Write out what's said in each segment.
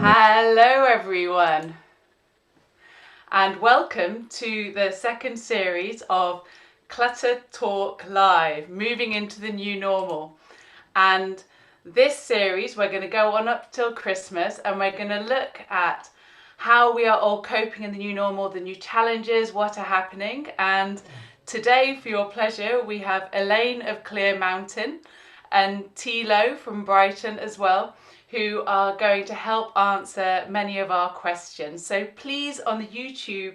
Hello everyone, and welcome to the second series of Clutter Talk Live, moving into the new normal. And this series we're going to go on up till Christmas, and we're going to look at how we are all coping in the new normal, the new challenges, what are happening. And today, for your pleasure, we have Elaine of Clear Mountain and Tilo from Brighton as well, who are going to help answer many of our questions. So please, on the YouTube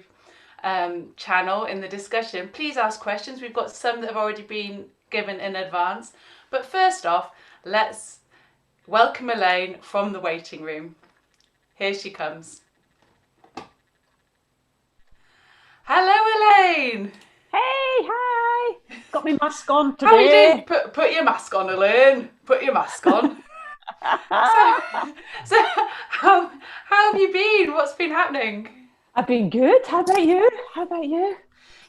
channel in the discussion, please ask questions. We've got some that have already been given in advance. But first off, let's welcome Elaine from the waiting room. Here she comes. Hello, Elaine. Hey, hi! Got my mask on How are you doing? today. Put your mask on, Elaine. Put your mask on. So how have you been? What's been happening? I've been good. How about you? How about you?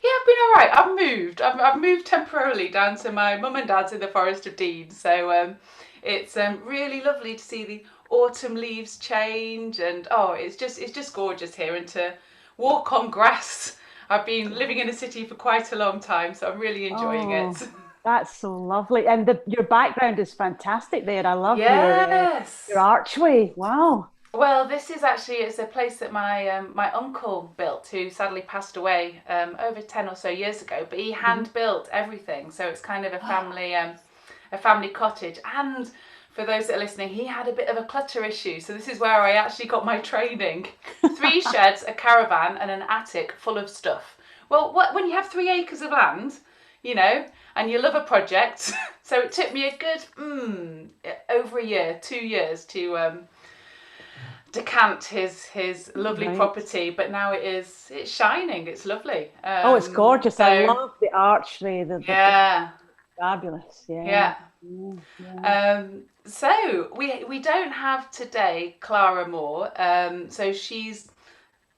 Yeah, I've been all right. I've moved. I've moved temporarily down to my mum and dad's in the Forest of Dean. So it's really lovely to see the autumn leaves change, and it's just gorgeous here, and to walk on grass. I've been living in a city for quite a long time, so I'm really enjoying Oh, it. that's so lovely. And your background is fantastic there. I love your Yes. archway. Wow. Well, this is actually it's a place that my uncle built, who sadly passed away over 10 or so years ago. But he Mhm. hand built everything, so it's kind of a family cottage. And for those that are listening, he had a bit of a clutter issue, so this is where I actually got my training. 3 sheds, a caravan, and an attic full of stuff. Well, when you have 3 acres of land, you know, and you love a project, so it took me a good over a year, 2 years to decant his lovely Right. property, but now it's shining. It's lovely. Oh, it's gorgeous. I So love the archway. The yeah, fabulous. Yeah. yeah. Yeah. Yeah. So we don't have today Clara Moore. So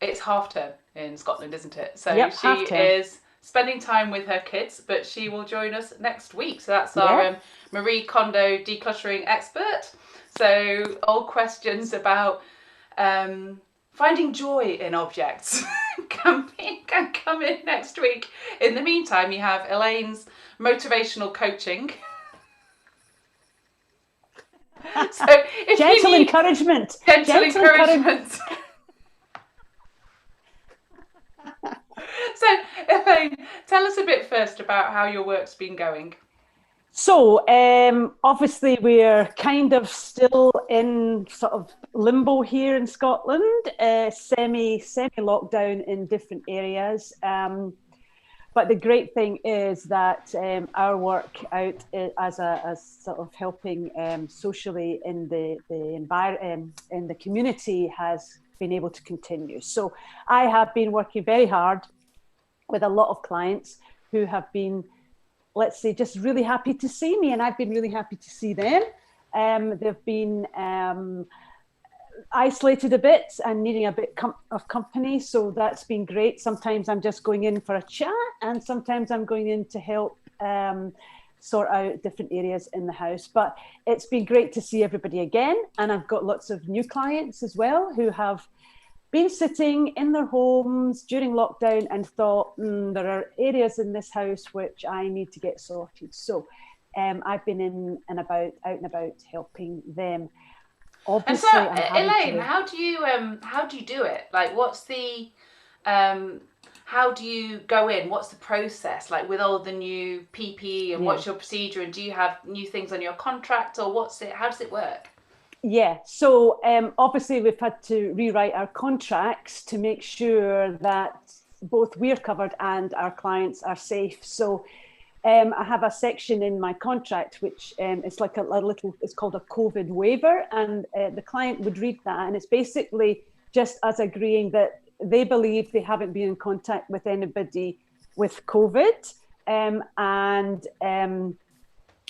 it's half term in Scotland, isn't it? So Yep. she Half term. is spending time with her kids, but she will join us next week. So that's our Yeah. Marie Kondo decluttering expert. So all questions about finding joy in objects can come in next week. In the meantime, you have Elaine's motivational coaching. So if you Gentle need encouragement. gentle Gentle encouragement. encouragement. So Elaine, tell us a bit first about how your work's been going. So, obviously, we're kind of still in sort of limbo here in Scotland, semi lockdown in different areas. But the great thing is that our work out as sort of helping socially in in the community has been able to continue. So, I have been working very hard with a lot of clients who have been, let's say, just really happy to see me, and I've been really happy to see them. They've been isolated a bit and needing a bit of company, so that's been great. Sometimes I'm just going in for a chat, and sometimes I'm going in to help sort out different areas in the house. But it's been great to see everybody again, and I've got lots of new clients as well who have been sitting in their homes during lockdown and thought, there are areas in this house which I need to get sorted. So I've been out and about helping them. And so, Obviously, I'm having Elaine, to, how do you do it? Like, what's the um, how do you go in? What's the process like with all the new PPE, and yeah. what's your procedure? And do you have new things on your contract, or what's it? How does it work? Yeah, so obviously we've had to rewrite our contracts to make sure that both we're covered and our clients are safe. So I have a section in my contract which is like a little, it's called a COVID waiver, and the client would read that, and it's basically just as agreeing that they believe they haven't been in contact with anybody with COVID, and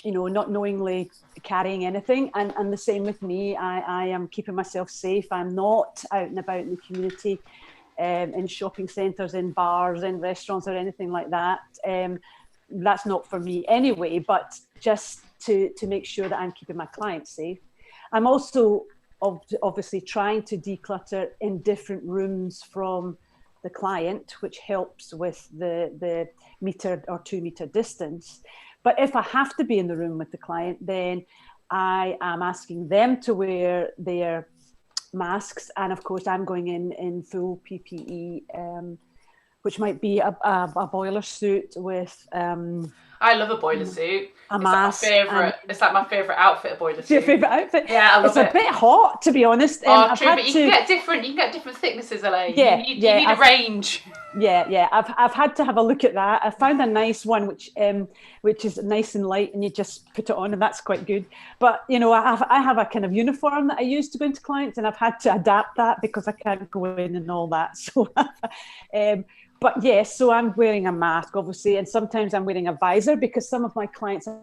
not knowingly carrying anything. And the same with me. I am keeping myself safe. I'm not out and about in the community, in shopping centres, in bars, in restaurants, or anything like that. That's not for me anyway, but just to make sure that I'm keeping my clients safe. I'm also obviously trying to declutter in different rooms from the client, which helps with the meter or 2 meter distance. But if I have to be in the room with the client, then I am asking them to wear their masks. And of course, I'm going in full PPE, which might be a boiler suit with I love a boiler suit. a It's like mask. my favourite. It's like my favourite outfit, a boiler It's your suit. favourite outfit? Yeah, I love it's it. a bit hot, to be honest. Oh, I've true, had but you to, can get different thicknesses, Elaine. Yeah, You yeah, need a range. yeah. I've had to have a look at that. I found a nice one which is nice and light, and you just put it on, and that's quite good. But you know, I have a kind of uniform that I use to go into clients, and I've had to adapt that because I can't go in and all that. So, but yes, so I'm wearing a mask, obviously, and sometimes I'm wearing a visor because some of my clients are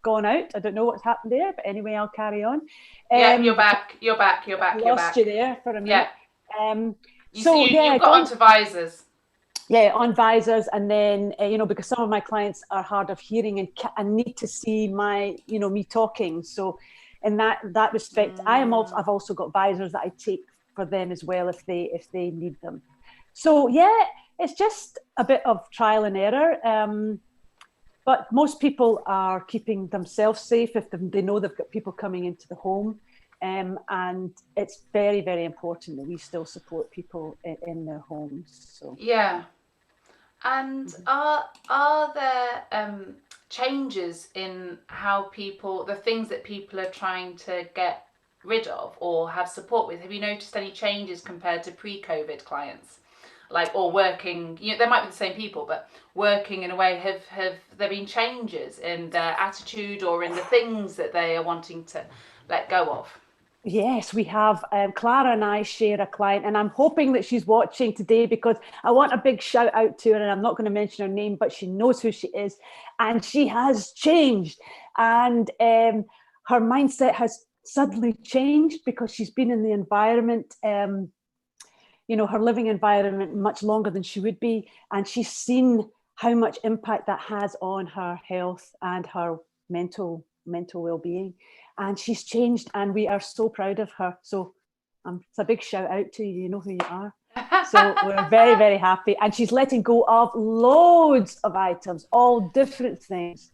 gone out. I don't know what's happened there, but anyway, I'll carry on. Yeah, you're back. Lost you there for a minute. Yeah. Yeah, you've got onto visors. Yeah, on visors, and then you know, because some of my clients are hard of hearing and need to see me talking. So, in that respect, I've also got visors that I take for them as well if they need them. So yeah, it's just a bit of trial and error. But most people are keeping themselves safe if they know they've got people coming into the home. And it's very, very important that we still support people in their homes. So yeah. And are there changes in how the things that people are trying to get rid of or have support with? Have you noticed any changes compared to pre-COVID clients? Or working, they might be the same people, but working in a way, have there been changes in their attitude or in the things that they are wanting to let go of? Yes, we have. Clara and I share a client, and I'm hoping that she's watching today because I want a big shout out to her. And I'm not going to mention her name, but she knows who she is, and she has changed. And her mindset has suddenly changed because she's been in the environment, her living environment much longer than she would be, and she's seen how much impact that has on her health and her mental well-being. And she's changed, and we are so proud of her. So it's a big shout out to you. You know who you are. So we're very, very happy. And she's letting go of loads of items, all different things.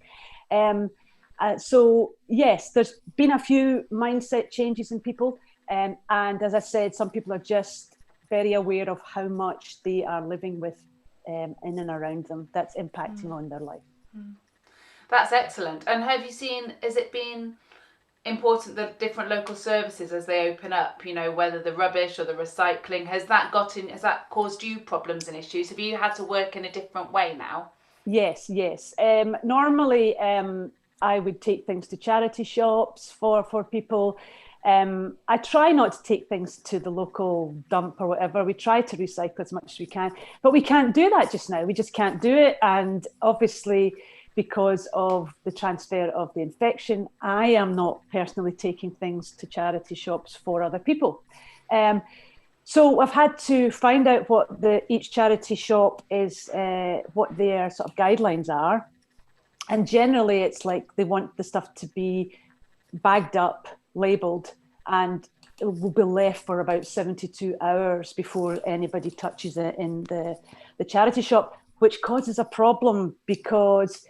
So yes, there's been a few mindset changes in people. And as I said, some people are just very aware of how much they are living with in and around them. That's impacting on their life. That's excellent. And has it been important that different local services as they open up, whether the rubbish or the recycling, has that caused you problems and issues? Have you had to work in a different way now? Yes. Normally I would take things to charity shops for people. I try not to take things to the local dump or whatever. We try to recycle as much as we can, but we can't do that just now. We just can't do it. And obviously, because of the transfer of the infection, I am not personally taking things to charity shops for other people. So I've had to find out what each charity shop is, what their sort of guidelines are. And generally it's like they want the stuff to be bagged up, labelled, and it will be left for about 72 hours before anybody touches it in the charity shop, which causes a problem because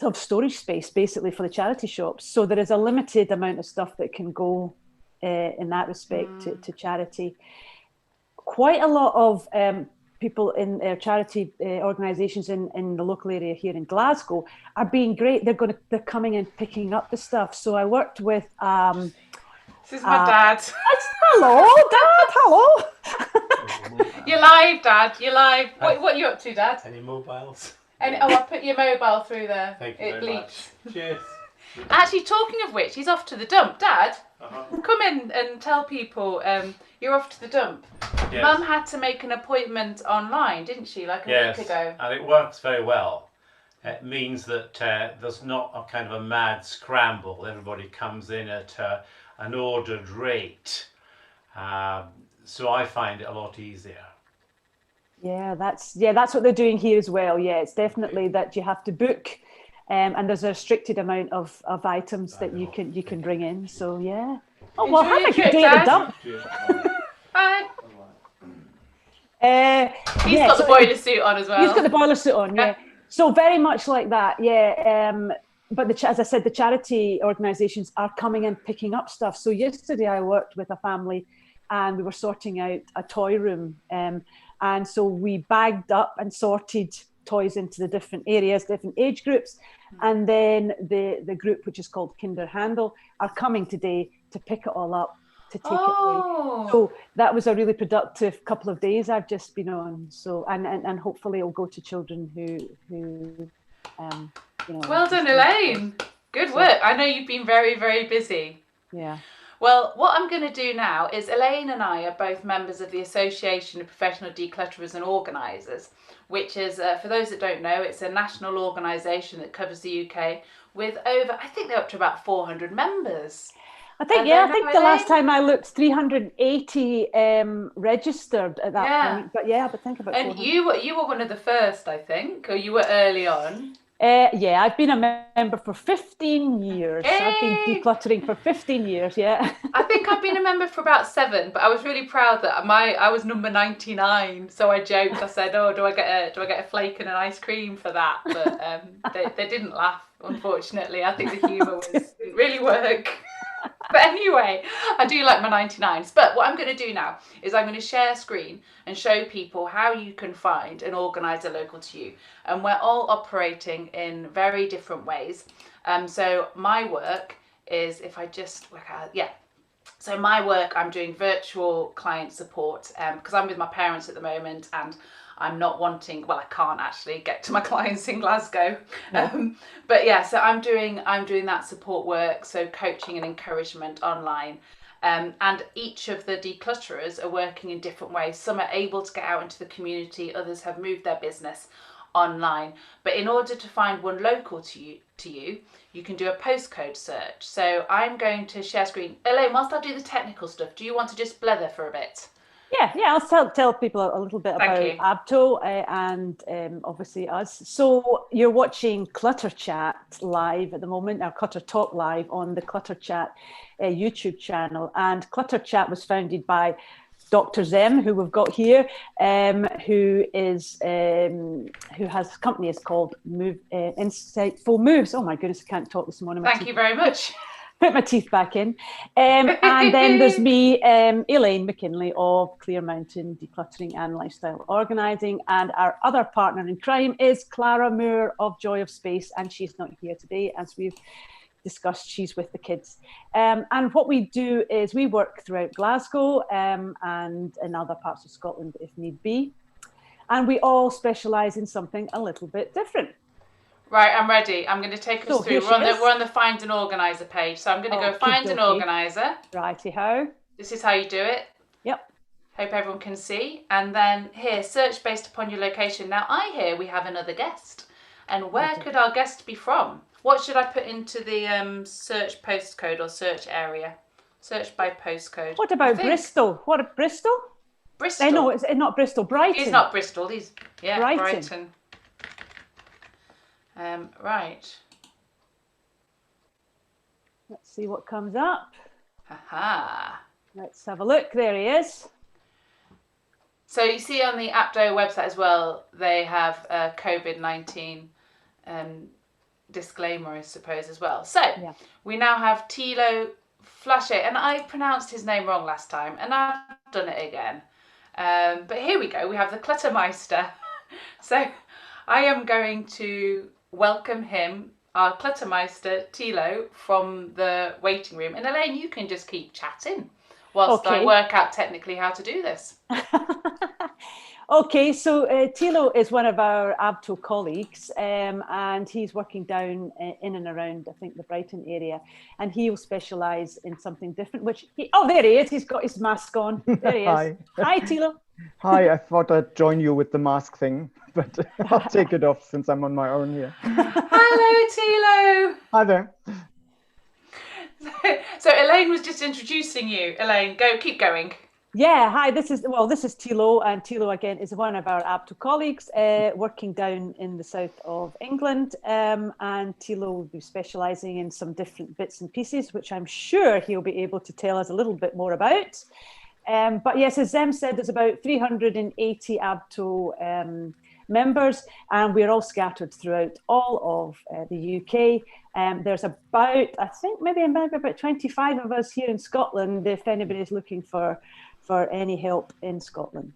of storage space basically for the charity shops. So there is a limited amount of stuff that can go in that respect to charity. Quite a lot of people in charity organisations in the local area here in Glasgow are being great. They're coming and picking up the stuff. So I worked with this is my dad. Hello, Dad. Hello. You're live, Dad. You're live. What are you up to, Dad? Any mobiles? I put your mobile through there. Thank you it very bleeps. much. Cheers. Actually, talking of which, he's off to the dump. Dad, come in and tell people you're off to the dump. Yes. Mum had to make an appointment online, didn't she, like a week ago? And it works very well. It means that there's not a kind of a mad scramble. Everybody comes in at an ordered rate. So I find it a lot easier. Yeah, that's what they're doing here as well. Yeah, it's definitely that you have to book And there's a restricted amount of items that you can bring in. So yeah. Oh well, Enjoy have your a good trip, day at the Dad. dump. Bye. He's Yeah, got the so boiler suit on as well. he's got the boiler suit on, yeah. So very much like that, yeah. But as I said, the charity organisations are coming in picking up stuff. So yesterday I worked with a family and we were sorting out a toy room. And so we bagged up and sorted toys into the different areas, different age groups. And then the group, which is called Kinder Handle, are coming today to pick it all up, to take it away. So that was a really productive couple of days I've just been on. So and hopefully it'll go to children who Well done, Elaine. Good work. I know you've been very, very busy. Yeah. Well, what I'm going to do now is Elaine and I are both members of the Association of Professional Declutterers and Organisers, which is, for those that don't know, it's a national organisation that covers the UK with over, I think they're up to about 400 members. I think the last time I looked, 380 registered at that point. But but think about. And you were one of the first, I think, or you were early on. Yeah, I've been a member for 15 years. Yay! So I've been decluttering for 15 years. Yeah. I think I've been a member for about 7, but I was really proud that I was number 99. So I joked. I said, "Oh, do I get a flake and an ice cream for that?" But they didn't laugh, unfortunately. I think the humour didn't really work. But anyway, I do like my 99s. But what I'm going to do now is I'm going to share screen and show people how you can find an organiser local to you. And we're all operating in very different ways. So my work is, if I just work out, So my work, I'm doing virtual client support because I'm with my parents at the moment and I'm not wanting, well, I can't actually get to my clients in Glasgow. No. But yeah, so I'm doing that support work, so coaching and encouragement online. And each of the declutterers are working in different ways. Some are able to get out into the community, others have moved their business online. But in order to find one local to you, you can do a postcode search. So I'm going to share screen. Elaine, whilst I do the technical stuff, do you want to just blether for a bit? Yeah, I'll tell people a little bit about Abto and obviously us. So you're watching Clutter Chat live at the moment, our Clutter Talk live on the Clutter Chat YouTube channel. And Clutter Chat was founded by Dr. Zem, who we've got here, who has a company is called Insightful Moves. Oh my goodness, I can't talk this morning. Thank you very much. Put my teeth back in. And then there's me, Elaine Mckinlay of Clear Mountain Decluttering and Lifestyle Organising. And our other partner in crime is Clara Moore of Joy of Space. And she's not here today, as we've discussed. She's with the kids. And what we do is we work throughout Glasgow and in other parts of Scotland if need be. And we all specialise in something a little bit different. Right, I'm ready. I'm going to take us through. We're on the Find an Organiser page. So I'm going to go Find an Organiser. Righty-ho. This is how you do it. Yep. Hope everyone can see. And then here, search based upon your location. Now, I hear we have another guest. And where could our guest be from? What should I put into the search postcode or search area? Search by postcode. What about Bristol? Bristol? Bristol? No, it's not Bristol. Brighton. It's not Bristol. Brighton. Right. Let's see what comes up. Aha. Let's have a look. There he is. So you see on the Apto website as well, they have a COVID-19 disclaimer, I suppose, as well. So we now have Tilo Flache, and I pronounced his name wrong last time, and I've done it again. But here we go. We have the Cluttermeister. So I am going to welcome him, our Cluttermeister, Tilo, from the waiting room. And Elaine, you can just keep chatting whilst I work out technically how to do this. Okay, so Tilo is one of our Abto colleagues, and he's working down in and around, I think, the Brighton area, and he will specialise in something different, there he is, he's got his mask on. There he is. Hi, Tilo. Hi, I thought I'd join you with the mask thing, but I'll take it off since I'm on my own here. Hello, Tilo. Hi there. So Elaine was just introducing you. Elaine, keep going. Yeah, hi, this is Tilo, and Tilo again is one of our Apto colleagues working down in the south of England. And Tilo will be specialising in some different bits and pieces, which I'm sure he'll be able to tell us a little bit more about. But yes, as Zem said, there's about 380 Apto members, and we're all scattered throughout all of the UK. There's about, I think maybe about 25 of us here in Scotland, if anybody is looking for any help in Scotland.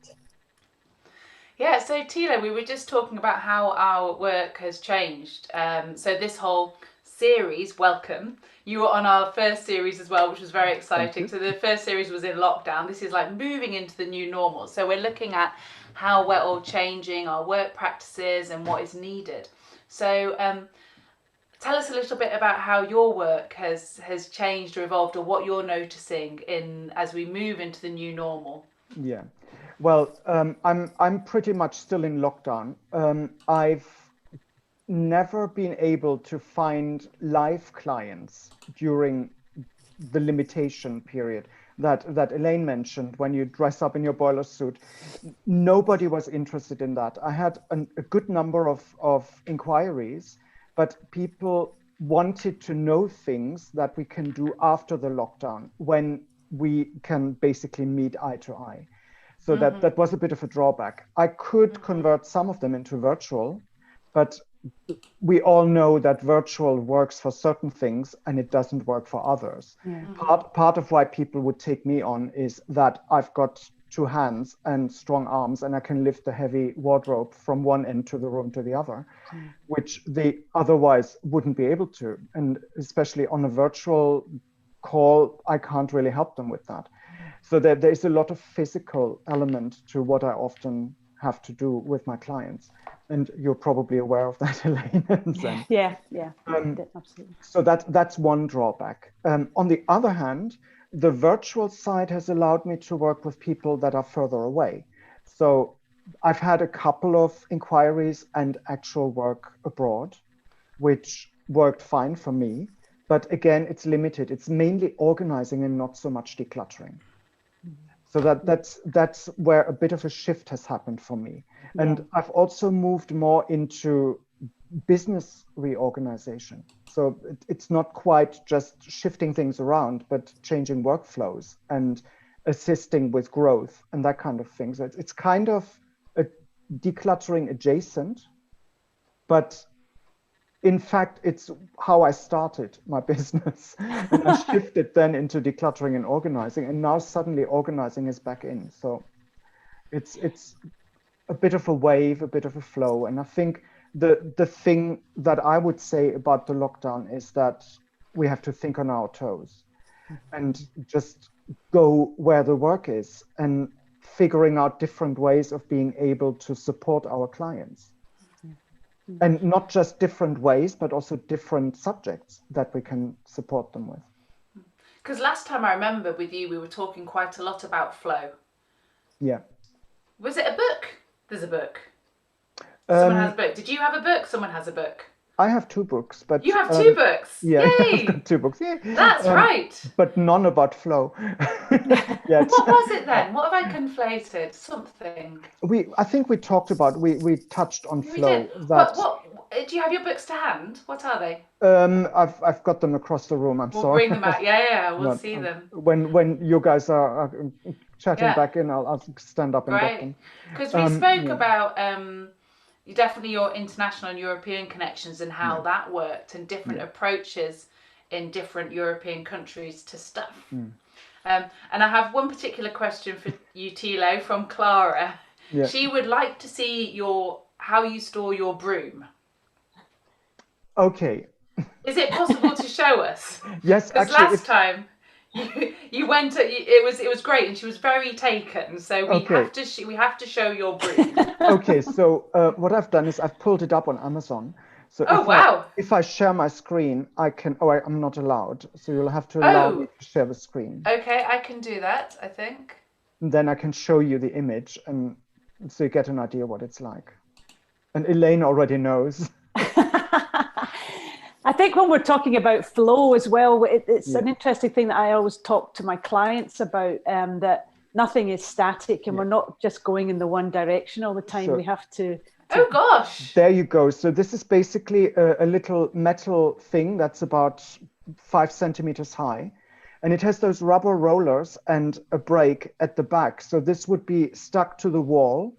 Yeah, so Tilo, we were just talking about how our work has changed. So this whole series, welcome. You were on our first series as well, which was very exciting. So the first series was in lockdown. This is like moving into the new normal. So we're looking at how we're all changing our work practices and what is needed. So tell us a little bit about how your work has changed or evolved, or what you're noticing as we move into the new normal. Yeah. Well, I'm pretty much still in lockdown. I've never been able to find live clients during the limitation period that Elaine mentioned, when you dress up in your boiler suit. Nobody was interested in that. I had a good number of inquiries, but people wanted to know things that we can do after the lockdown, when we can basically meet eye to eye. So that was a bit of a drawback. I could convert some of them into virtual, but we all know that virtual works for certain things and it doesn't work for others. Yeah. Part of why people would take me on is that I've got 2 hands and strong arms, and I can lift the heavy wardrobe from one end to the room to the other, which they otherwise wouldn't be able to. And especially on a virtual call, I can't really help them with that. So there's a lot of physical element to what I often have to do with my clients. And you're probably aware of that, Elaine. Yeah, absolutely. So that's one drawback. On the other hand, the virtual side has allowed me to work with people that are further away. So I've had a couple of inquiries and actual work abroad, which worked fine for me. But again, it's limited. It's mainly organizing and not so much decluttering. So that's where a bit of a shift has happened for me. Yeah. And I've also moved more into business reorganization. So it's not quite just shifting things around, but changing workflows and assisting with growth and that kind of thing. So it's kind of a decluttering adjacent, but in fact, it's how I started my business. And I shifted then into decluttering and organizing, and now suddenly organizing is back in. So it's a bit of a wave, a bit of a flow. And I think the thing that I would say about the lockdown is that we have to think on our toes and just go where the work is, and figuring out different ways of being able to support our clients. And not just different ways, but also different subjects that we can support them with. Because last time I remember with you, we were talking quite a lot about flow. Yeah. Was it a book? There's a book. Someone has a book. Did you have a book? Someone has a book. I have 2 books, but you have 2 books. Yeah, Yay! I've got 2 books. Yeah. That's right. But none about flow. What was it then? What have I conflated? Something. I think we talked about. We touched on flow. Did. What? Do you have your books to hand? What are they? I've got them across the room. We'll sorry. Bring them out. Yeah. We'll see them. When you guys are chatting back in, I'll stand up and get them. Because we spoke about definitely your international and European connections and how that worked, and different approaches in different European countries to stuff. And I have one particular question for you, Tilo, from Clara. Yeah. She would like to see how you store your broom. Okay. Is it possible to show us? Yes, actually. Because last time you went. It was great, and she was very taken. So we have to show your broom. Okay. So what I've done is I've pulled it up on Amazon. So if I share my screen, I can. I'm not allowed. So you'll have to allow me to share the screen. Okay, I can do that, I think. And then I can show you the image, and so you get an idea what it's like. And Elaine already knows. I think when we're talking about flow as well, it's an interesting thing that I always talk to my clients about, that nothing is static, and Yeah. we're not just going in the one direction all the time. So- we have to. Oh gosh. There you go. So this is basically a little metal thing that's about 5 centimeters high. And it has those rubber rollers and a brake at the back. So this would be stuck to the wall.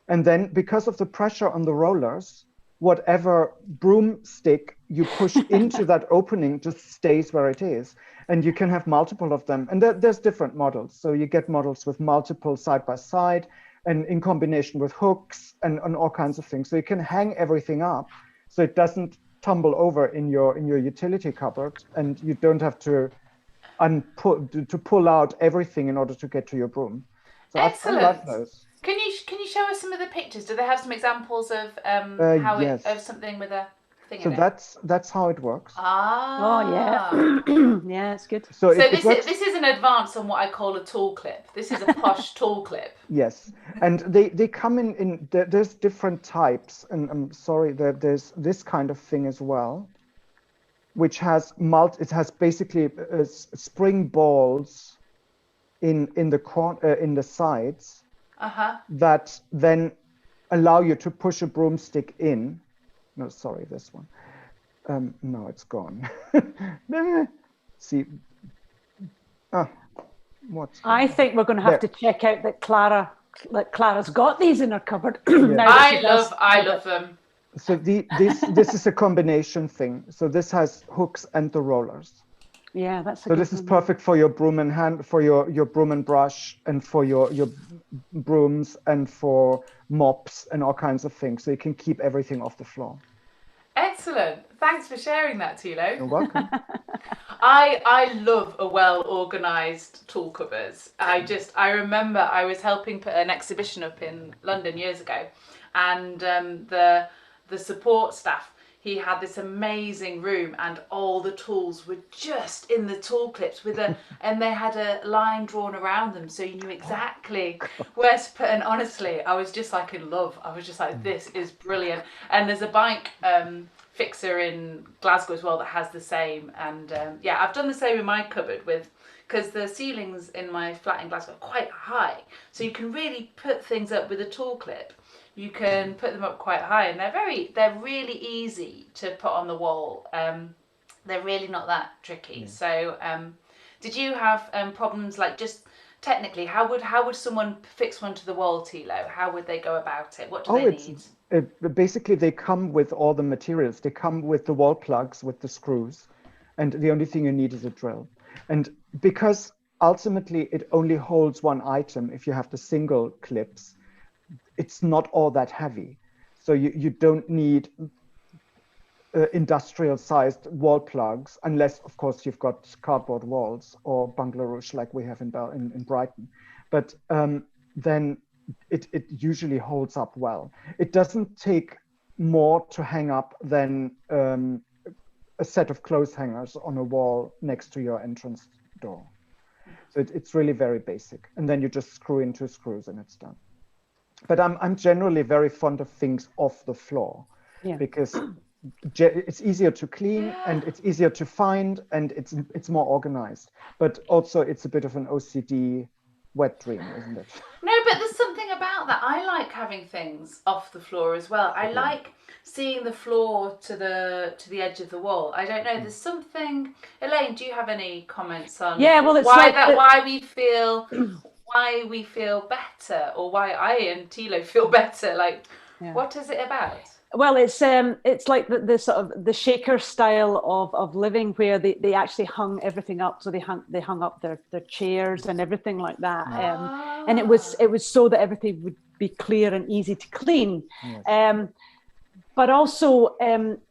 And then because of the pressure on the rollers, whatever broomstick you push into that opening just stays where it is. And you can have multiple of them. And there's different models. So you get models with multiple side by side and in combination with hooks and all kinds of things. So you can hang everything up so it doesn't tumble over in your utility cupboard, and you don't have to pull out everything in order to get to your broom. So I love those. Can you show us some of the pictures? Do they have some examples of Yes. of something with a thing So in it? that's how it works. Ah. Oh yeah, yeah, it's good. So this works. This is an advance on what I call a tool clip. This is a posh tool clip. Yes, and they come in there's different types, and I'm sorry that there's this kind of thing as well, which has it has basically spring balls in the sides that then allow you to push a broomstick in. No, sorry, this one. No, it's gone. See. I think we're going to have to check out that Clara's got these in her cupboard. Yes. I love them. So this is a combination thing. So this has hooks and the rollers. Yeah, that's. So this is perfect for your broom and your broom and brush, and for your brooms, and for mops and all kinds of things. So you can keep everything off the floor. Excellent. Thanks for sharing that, Tilo. You're welcome. I love a well-organised tool cupboards. I remember I was helping put an exhibition up in London years ago, and the support staff, he had this amazing room and all the tools were just in the tool clips and they had a line drawn around them, so you knew exactly where to put. And honestly, I was just like in love. I was just like, this is brilliant. And there's a bike fixer in Glasgow as well that has the same. And I've done the same in my cupboard because the ceilings in my flat in Glasgow are quite high, so you can really put things up with a tool clip. You can put them up quite high, and they're really easy to put on the wall. They're really not that tricky. So did you have problems, like, just technically, how would someone fix one to the wall, Tilo? How would they go about it? What do they need? Basically, they come with all the materials. They come with the wall plugs, with the screws, and the only thing you need is a drill. And because ultimately it only holds one item, if you have the single clips, it's not all that heavy. So you don't need industrial sized wall plugs, unless of course you've got cardboard walls or bungalow rouge like we have in Brighton. But then it usually holds up well. It doesn't take more to hang up than a set of clothes hangers on a wall next to your entrance door. So it's really very basic. And then you just screw in 2 screws and it's done. But I'm generally very fond of things off the floor, because it's easier to clean and it's easier to find and it's more organized. But also it's a bit of an OCD wet dream, isn't it? No, but there's something about that. I like having things off the floor as well. I like seeing the floor to the edge of the wall. I don't know. There's something. Elaine, do you have any comments on? Yeah, well, it's why we feel better, or why I and Tilo feel better. Like, what is it about? Well, it's like the sort of the shaker style of living, where they actually hung everything up. So they hung up their chairs and everything like that. And it was so that everything would be clear and easy to clean. Yes. But also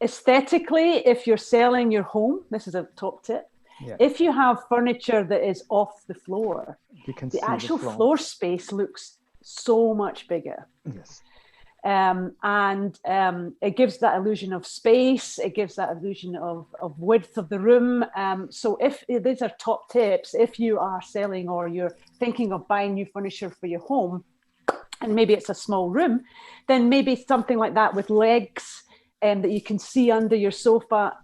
aesthetically, if you're selling your home, this is a top tip. Yeah. If you have furniture that is off the floor, the actual floor space looks so much bigger. Yes. And it gives that illusion of space. It gives that illusion of width of the room. So these are top tips, if you are selling or you're thinking of buying new furniture for your home, and maybe it's a small room, then maybe something like that with legs that you can see under your sofa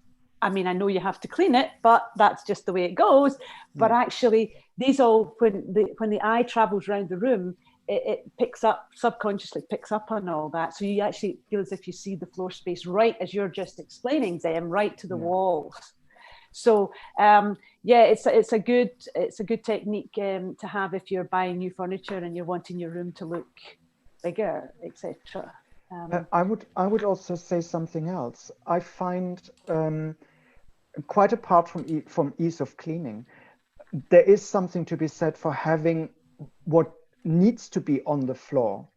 I mean, I know you have to clean it, but that's just the way it goes. But actually, these all, when the eye travels around the room, it picks up, subconsciously picks up on all that. So you actually feel as if you see the floor space right as you're just explaining, Zem, right to the walls. So it's a good technique to have if you're buying new furniture and you're wanting your room to look bigger, etc. I would also say something else. I find quite apart from ease of cleaning, there is something to be said for having what needs to be on the floor,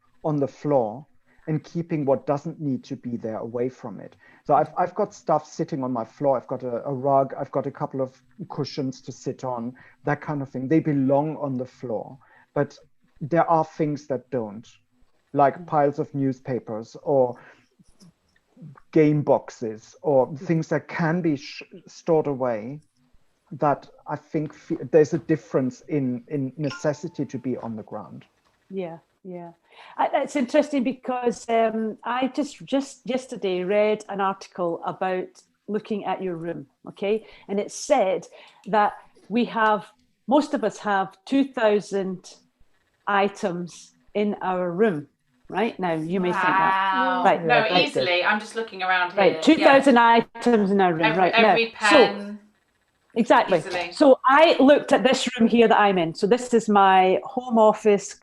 and keeping what doesn't need to be there away from it. So I've got stuff sitting on my floor. I've got a rug. I've got a couple of cushions to sit on, that kind of thing. They belong on the floor, but there are things that don't, like piles of newspapers or game boxes or things that can be stored away, that I think there's a difference in necessity to be on the ground. Yeah. It's interesting because I just yesterday read an article about looking at your room, okay? And it said that most of us have 2,000 items in our room. Right now, you may think that. Right. No, easily. I'm just looking around here. Right, 2,000 items in our room. Every pen. Exactly. Easily. So I looked at this room here that I'm in. So this is my home office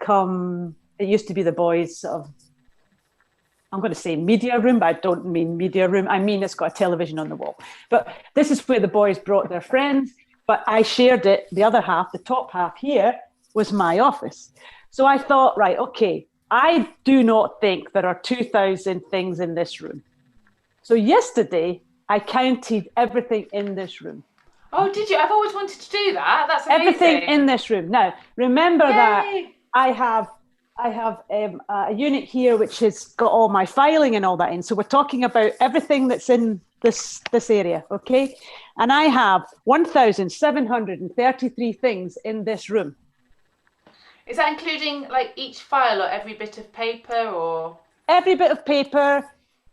it used to be the boys' I'm going to say media room, but I don't mean media room. I mean, it's got a television on the wall. But this is where the boys brought their friends. But I shared it. The other half, the top half here, was my office. So I thought, right, okay, I do not think there are 2,000 things in this room. So yesterday, I counted everything in this room. Oh, did you? I've always wanted to do that. That's amazing. Everything in this room. Now, remember that I have a unit here which has got all my filing and all that in. So we're talking about everything that's in this area, okay? And I have 1,733 things in this room. Is that including like each file or every bit of paper or? Every bit of paper,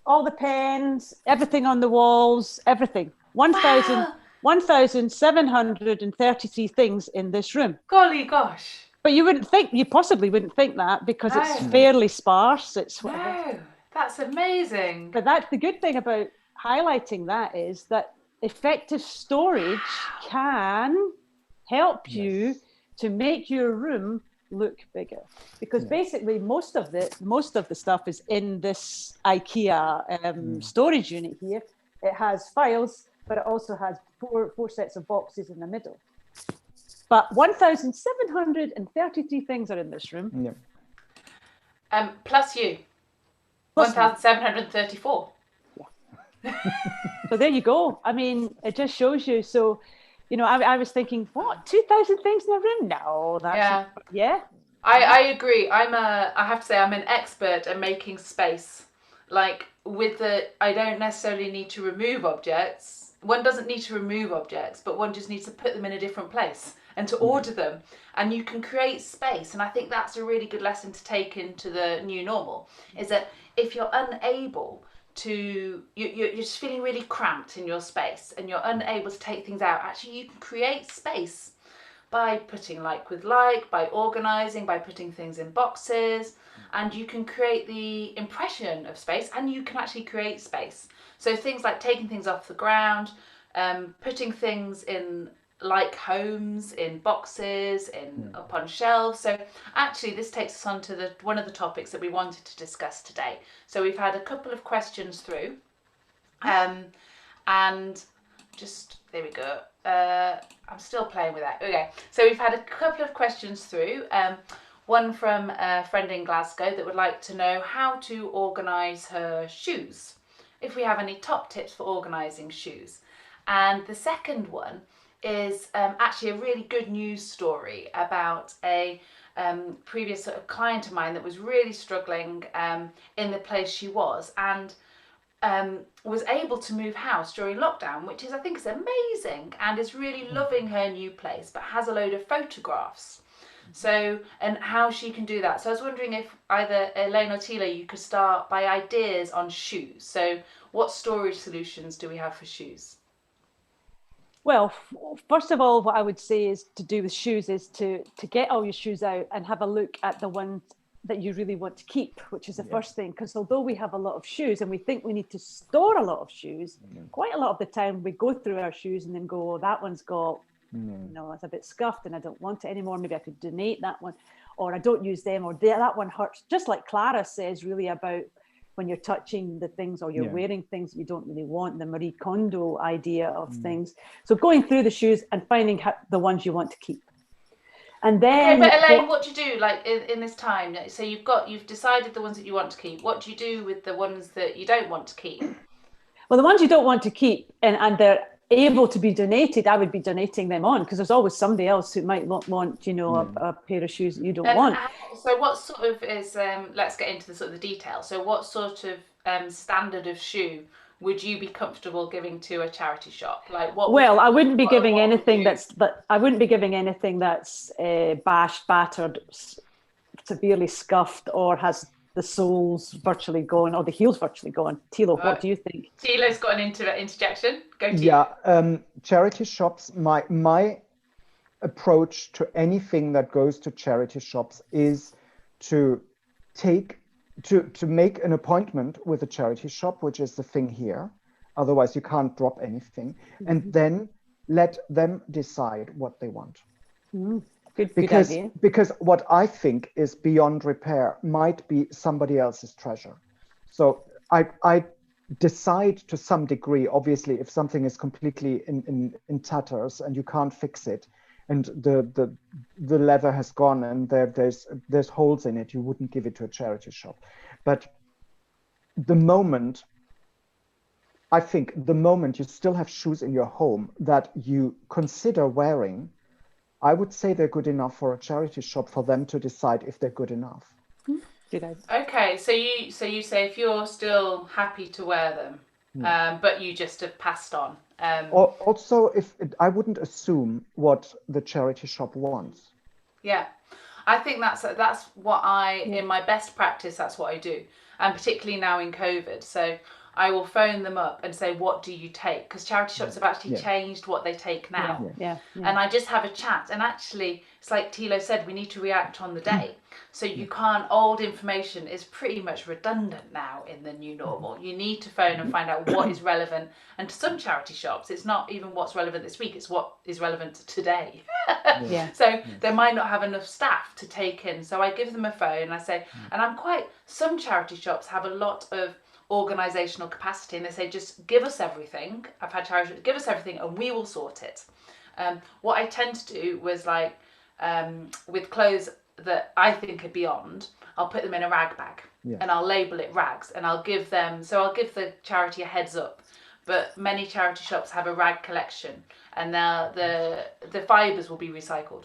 all the pens, everything on the walls, everything. 1,733 things in this room. Golly gosh. But you possibly wouldn't think that because it's fairly sparse. No, that's amazing. But that's the good thing about highlighting that, is that effective storage can help you to make your room look bigger, because basically most of the stuff is in this IKEA storage unit here. It has files, but it also has four sets of boxes in the middle. But 1,733 things are in this room. Plus you. 1,734. Yeah. So there you go. I mean, it just shows you. So, I was thinking, what, 2,000 things in a room? No, that's I agree. I have to say, I'm an expert at making space. Like I don't necessarily need to remove objects. One doesn't need to remove objects, but one just needs to put them in a different place and to order them, and you can create space. And I think that's a really good lesson to take into the new normal, is that if you're unable to, you're just feeling really cramped in your space and you're unable to take things out, actually you can create space by putting by organizing, by putting things in boxes, and you can create the impression of space, and you can actually create space. So things like taking things off the ground, putting things in like homes, in boxes, up on shelves. So actually this takes us on to one of the topics that we wanted to discuss today. So we've had a couple of questions through, and just, there we go. I'm still playing with that. Okay, so we've had a couple of questions through. One from a friend in Glasgow that would like to know how to organise her shoes, if we have any top tips for organising shoes. And the second one is actually a really good news story about a previous sort of client of mine that was really struggling in the place she was, and was able to move house during lockdown, which I think is amazing, and is really loving her new place, but has a load of photographs. So, and how she can do that. So I was wondering if either Elaine or Tilo, you could start by ideas on shoes. So what storage solutions do we have for shoes? Well, first of all, what I would say is to do with shoes is to get all your shoes out and have a look at the ones that you really want to keep, which is the first thing. Because although we have a lot of shoes and we think we need to store a lot of shoes, quite a lot of the time we go through our shoes and then go, oh, that one's got, it's a bit scuffed and I don't want it anymore. Maybe I could donate that one, or I don't use them, or that one hurts. Just like Clara says, really about when you're touching the things or you're wearing things that you don't really want, the Marie Kondo idea of things. So going through the shoes and finding the ones you want to keep. And then, okay, but Elaine, what do you do like in this time? So you've decided the ones that you want to keep. What do you do with the ones that you don't want to keep? Well, the ones you don't want to keep and they're able to be donated, I would be donating them on, because there's always somebody else who might want, a pair of shoes that you don't want. So what sort of is, let's get into the sort of the detail. So what sort of standard of shoe would you be comfortable giving to a charity shop? Like what? Well, I wouldn't be giving anything that's bashed, battered, severely scuffed, or has the soles virtually gone or the heels virtually gone. Tilo, what do you think? Tilo's got an interjection. Go to you. Charity shops, my approach to anything that goes to charity shops is to make an appointment with a charity shop, which is the thing here. Otherwise you can't drop anything. And then let them decide what they want. Good idea. Because what I think is beyond repair might be somebody else's treasure. So I decide to some degree, obviously, if something is completely in tatters and you can't fix it, and the leather has gone and there's holes in it, you wouldn't give it to a charity shop. But I think the moment you still have shoes in your home that you consider wearing, I would say they're good enough for a charity shop for them to decide if they're good enough. Good idea. Okay, so you say if you're still happy to wear them, but you just have passed on. Also, if I wouldn't assume what the charity shop wants. Yeah, I think that's what in my best practice, that's what I do, and particularly now in COVID. So I will phone them up and say, what do you take? Because charity shops have actually changed what they take now. Yeah. And I just have a chat. And actually, it's like Tilo said, we need to react on the day. So you can't, old information is pretty much redundant now in the new normal. You need to phone and find out what is relevant. And to some charity shops, it's not even what's relevant this week, it's what is relevant today. So they might not have enough staff to take in. So I give them a phone and I say, and some charity shops have a lot of organizational capacity, and they say, just give us everything. I've had charities give us everything and we will sort it. What I tend to do was like with clothes that I think are beyond, I'll put them in a rag bag and I'll label it rags, and I'll give the charity a heads up. But many charity shops have a rag collection, and now the fibres will be recycled.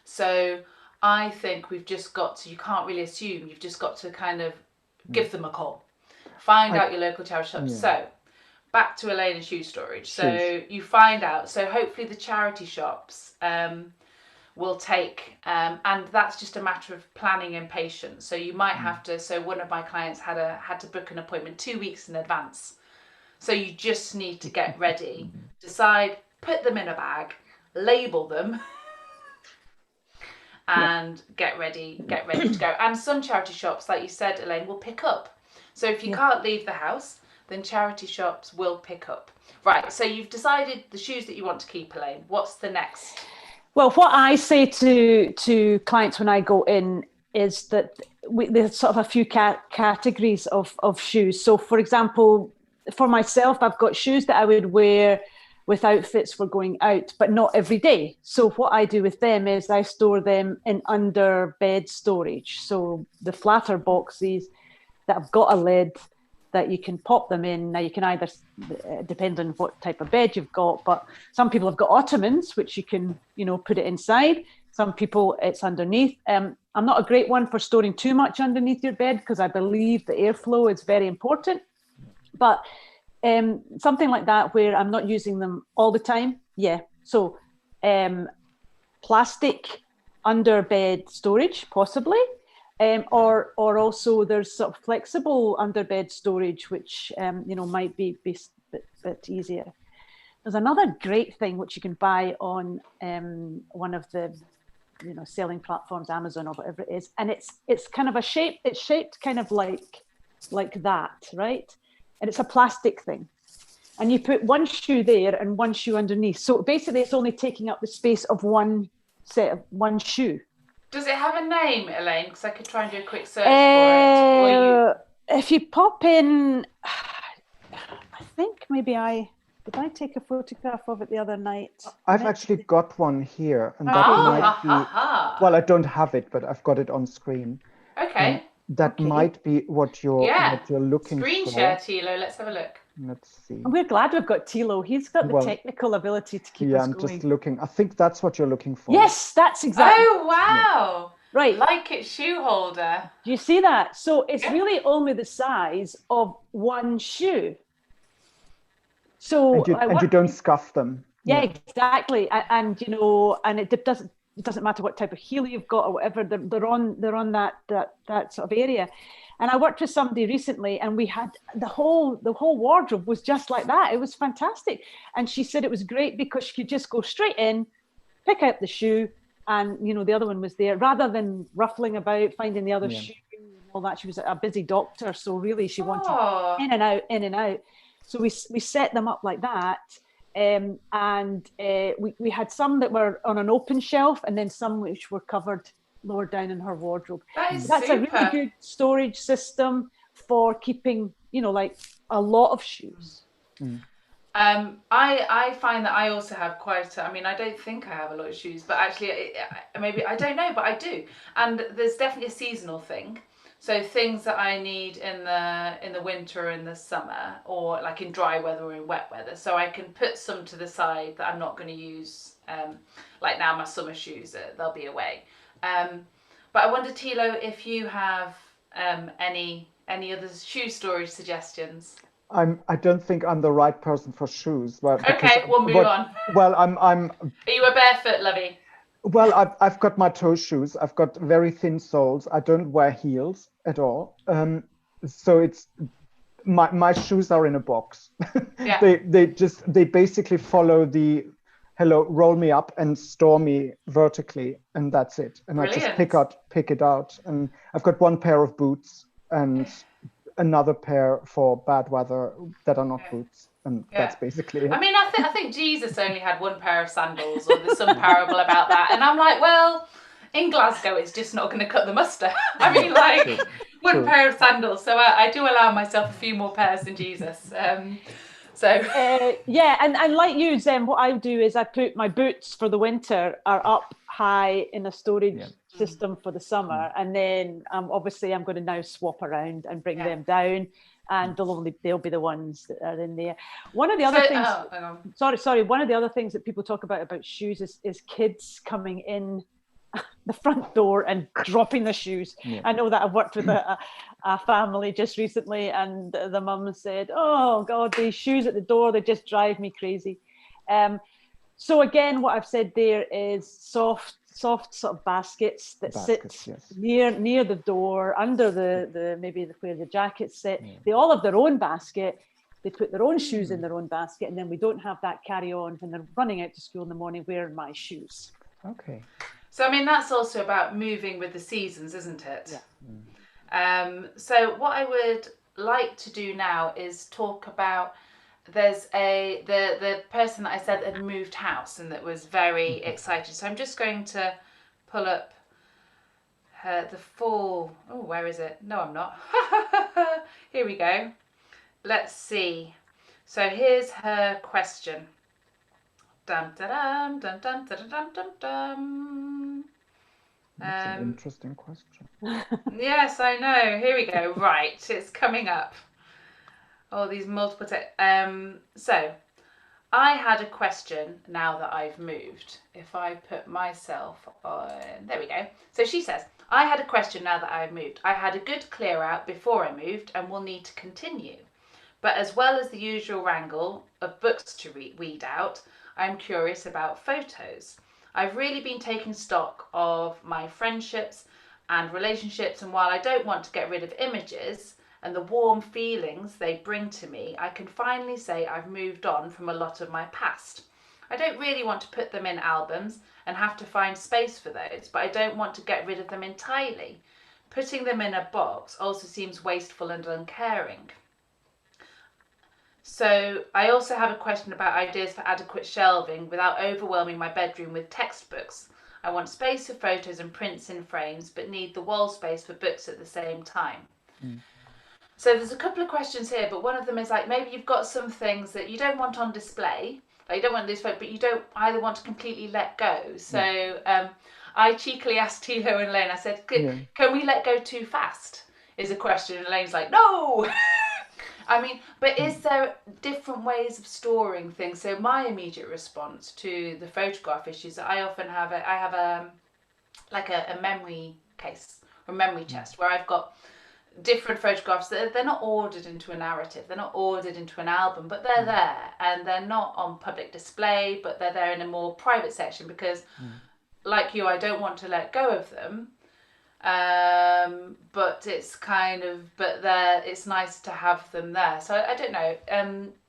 So I think we've just got to, you can't really assume, you've just got to kind of give them a call. Find out your local charity shop. So back to Elaine and shoe storage. So you find out. So hopefully the charity shops will take, and that's just a matter of planning and patience. So you might have to. So one of my clients had to book an appointment 2 weeks in advance. So you just need to get ready, decide, put them in a bag, label them. And get ready to go. And some charity shops, like you said, Elaine, will pick up. So if you can't leave the house, then charity shops will pick up. Right, so you've decided the shoes that you want to keep, Elaine. What's the next? Well, what I say to clients when I go in is that there's sort of a few categories of shoes. So, for example, for myself, I've got shoes that I would wear with outfits for going out, but not every day. So what I do with them is I store them in under bed storage. So the flatter boxes that have got a lid that you can pop them in. Now you can either, depend on what type of bed you've got, but some people have got ottomans, which you can, put it inside. Some people it's underneath. I'm not a great one for storing too much underneath your bed because I believe the airflow is very important. But something like that where I'm not using them all the time. Yeah. So plastic under bed storage, possibly. Or also there's sort of flexible under bed storage, which, might be a bit easier. There's another great thing which you can buy on one of the selling platforms, Amazon or whatever it is, and it's kind of it's shaped kind of like that, right? And it's a plastic thing, and you put one shoe there and one shoe underneath. So basically, it's only taking up the space of one shoe. Does it have a name, Elaine? Because I could try and do a quick search for it. If you pop in, I think maybe did I take a photograph of it the other night? I've actually got one here, and that might be. Well, I don't have it, but I've got it on screen. Okay. That might be what you're looking Screen for. share, Tilo. Let's have a look. Let's see. And we're glad we've got Tilo. He's got the technical ability to keep us going. Yeah, I'm just looking. I think that's what you're looking for. Yes, that's exactly. Oh, wow. Right. Like its shoe holder. Do you see that? So it's really only the size of one shoe. So and you don't scuff them. Yeah, exactly. And it doesn't matter what type of heel you've got or whatever. They're on that sort of area. And I worked with somebody recently, and we had the whole wardrobe was just like that. It was fantastic. And she said it was great because she could just go straight in, pick out the shoe, and the other one was there, rather than ruffling about finding the other shoe and all that. She was a busy doctor, so really she wanted in and out. So we set them up like that, and we had some that were on an open shelf, and then some which were covered lower down in her wardrobe. That's super. A really good storage system for keeping, like a lot of shoes. I find that I also have I don't think I have a lot of shoes, but actually maybe I don't know, but I do. And there's definitely a seasonal thing. So things that I need in the winter and the summer, or like in dry weather or in wet weather. So I can put some to the side that I'm not going to use. Like now my summer shoes, they'll be away. But I wonder, Tilo, if you have any other shoe storage suggestions. I don't think I'm the right person for shoes. Okay, we'll move on. Well, I'm. Are you a barefoot lovey? Well, I've got my toe shoes. I've got very thin soles. I don't wear heels at all. So it's my shoes are in a box. Yeah. they basically follow the roll me up and store me vertically, and that's it. And Brilliant. I just pick it out. And I've got one pair of boots and another pair for bad weather that are not boots. And that's basically it. I mean, I think Jesus only had one pair of sandals, or there's some parable about that. And I'm like, well, in Glasgow, it's just not going to cut the mustard. I mean, like, one pair of sandals. So I do allow myself a few more pairs than Jesus. And like you, Zem, what I do is I put my boots for the winter are up high in a storage system for the summer, and then obviously I'm going to now swap around and bring them down, and they'll be the ones that are in there. One of the other things, one of the other things that people talk about shoes is kids coming in the front door and dropping the shoes. I know that I've worked with a family just recently, and the mum said, "Oh God, these shoes at the door, they just drive me crazy." So again, what I've said there is soft sort of baskets that sit near the door, under the maybe where the jackets sit. They all have their own basket. They put their own shoes in their own basket, and then we don't have that carry on when they're running out to school in the morning. Where are my shoes? Okay. So, I mean, that's also about moving with the seasons, isn't it? Yeah. So what I would like to do now is talk about, there's the person that I said had moved house and that was very excited. So I'm just going to pull up the full, where is it? No, I'm not. Here we go. Let's see. So here's her question. Dum dum dum dum dum dum dum dum. That's an interesting question. Yes, I know. Here we go. Right, it's coming up. All these multiple. So, I had a question now that I've moved. If I put myself on, there we go. So she says, I had a question now that I've moved. I had a good clear out before I moved and will need to continue. But as well as the usual wrangle of books to weed out, I'm curious about photos. I've really been taking stock of my friendships and relationships, and while I don't want to get rid of images, and the warm feelings they bring to me, I can finally say I've moved on from a lot of my past. I don't really want to put them in albums and have to find space for those, but I don't want to get rid of them entirely. Putting them in a box also seems wasteful and uncaring. So I also have a question about ideas for adequate shelving without overwhelming my bedroom with textbooks. I want space for photos and prints in frames, but need the wall space for books at the same time. So there's a couple of questions here, but one of them is like, maybe you've got some things that you don't want on display, like you don't want this photo, but you don't either want to completely let go. So I cheekily asked Tilo and Elaine, I said, can we let go too fast? Is a question. And Elaine's like, no! I mean, but is there different ways of storing things? So my immediate response to the photograph issues that I often have, I have a memory case or memory chest where I've got different photographs that they're not ordered into a narrative, they're not ordered into an album, but they're there, and they're not on public display, but they're there in a more private section because like you, I don't want to let go of them, but it's it's nice to have them there. So I don't know,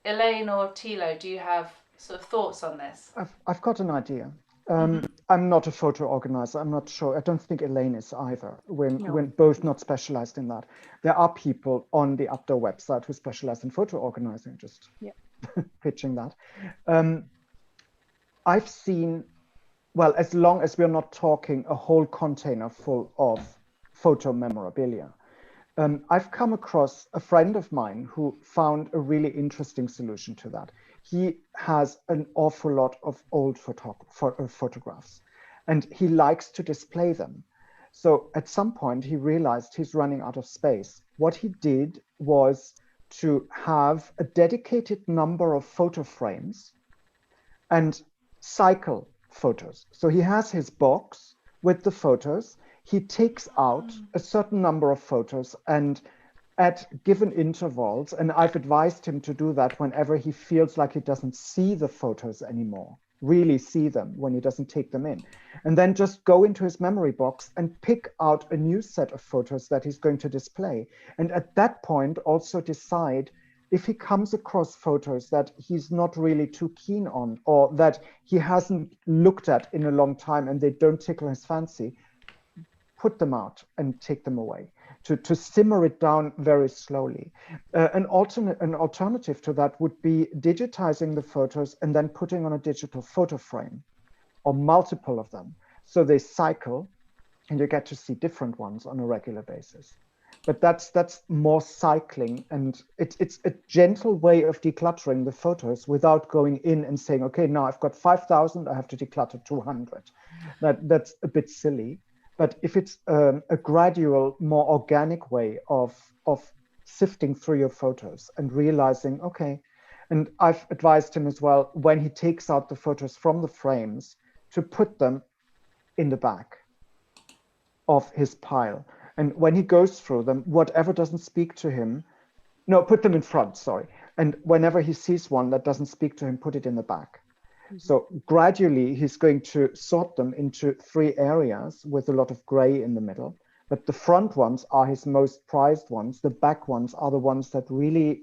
Elaine or Tilo, do you have sort of thoughts on this? I've got an idea. I'm not a photo organizer. I'm not sure. I don't think Elaine is either. We're both not specialized in that. There are people on the Updo website who specialize in photo organizing, just pitching that. I've seen, well, as long as we're not talking a whole container full of photo memorabilia, I've come across a friend of mine who found a really interesting solution to that. He has an awful lot of old photographs, and he likes to display them. So at some point, he realized he's running out of space. What he did was to have a dedicated number of photo frames and cycle photos. So he has his box with the photos. He takes out a certain number of photos and at given intervals, and I've advised him to do that whenever he feels like he doesn't see the photos anymore, really see them when he doesn't take them in. And then just go into his memory box and pick out a new set of photos that he's going to display. And at that point, also decide if he comes across photos that he's not really too keen on or that he hasn't looked at in a long time and they don't tickle his fancy, put them out and take them away, to simmer it down very slowly. An alternative to that would be digitizing the photos and then putting on a digital photo frame or multiple of them. So they cycle and you get to see different ones on a regular basis. But that's more cycling, and it's a gentle way of decluttering the photos without going in and saying, okay, now I've got 5,000, I have to declutter 200. That's a bit silly. But if it's a gradual, more organic way of sifting through your photos and realizing, okay, and I've advised him as well, when he takes out the photos from the frames, to put them in the back of his pile. And when he goes through them, whatever doesn't speak to him, no, put them in front, sorry. And whenever he sees one that doesn't speak to him, put it in the back. So gradually, he's going to sort them into 3 areas with a lot of gray in the middle. But the front ones are his most prized ones. The back ones are the ones that really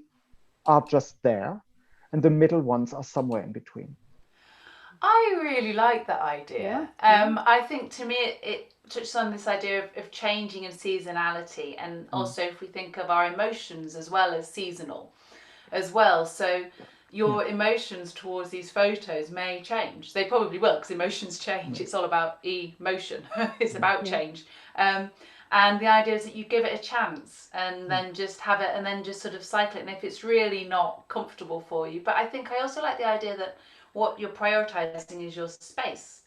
are just there. And the middle ones are somewhere in between. I really like that idea. I think to me it touches on this idea of changing and seasonality, and also if we think of our emotions as well as seasonal as well. So your emotions towards these photos may change. They probably will, because emotions change. It's all about emotion. It's about change. And the idea is that you give it a chance and then just have it and then just sort of cycle it. And if it's really not comfortable for you. But I think I also like the idea that what you're prioritizing is your space.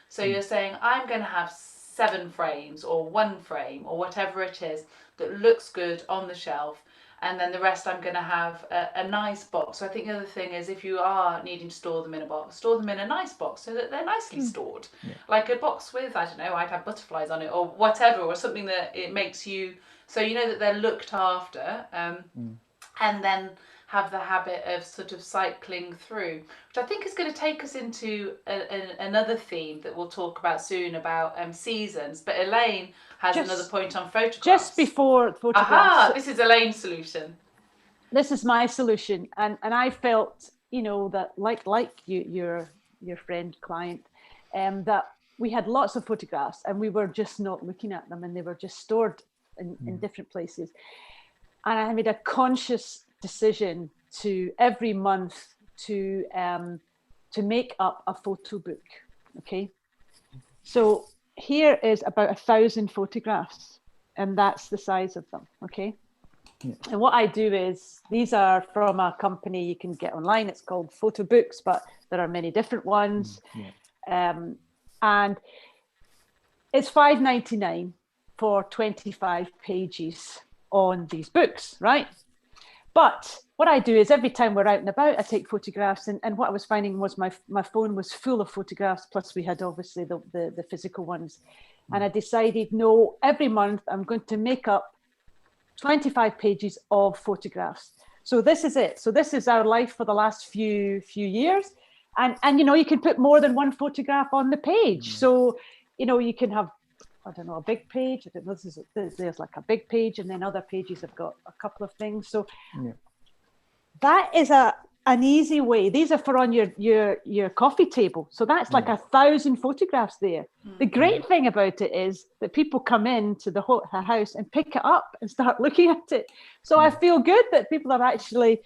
So you're saying, I'm going to have 7 frames or 1 frame or whatever it is that looks good on the shelf. And then the rest I'm going to have a nice box. So I think the other thing is, if you are needing to store them in a box, store them in a nice box so that they're nicely stored. Like a box with, I don't know, I'd have butterflies on it or whatever, or something that it makes you, so you know that they're looked after. And then have the habit of sort of cycling through, which I think is going to take us into another theme that we'll talk about soon about seasons. But Elaine has another point on photographs. Just before photographs. Aha, this is Elaine's solution. This is my solution. And I felt, that like your friend client, that we had lots of photographs and we were just not looking at them, and they were just stored in different places. And I made a conscious decision to every month to make up a photo book. Okay, so here is about 1,000 photographs, and that's the size of them. Okay, and what I do is, these are from a company you can get online. It's called Photo Books, but there are many different ones. And it's $5.99 for 25 pages on these books, right? But what I do is, every time we're out and about, I take photographs, and what I was finding was my phone was full of photographs, plus we had obviously the physical ones. And I decided, no, every month I'm going to make up 25 pages of photographs. So this is it. So this is our life for the last few years. And you can put more than one photograph on the page. So, you can have, I don't know, a big page. I don't know, there's like a big page, and then other pages have got a couple of things. So that is an easy way. These are for on your coffee table. So that's like 1,000 photographs there. The great thing about it is that people come into the house and pick it up and start looking at it. So I feel good that people are actually,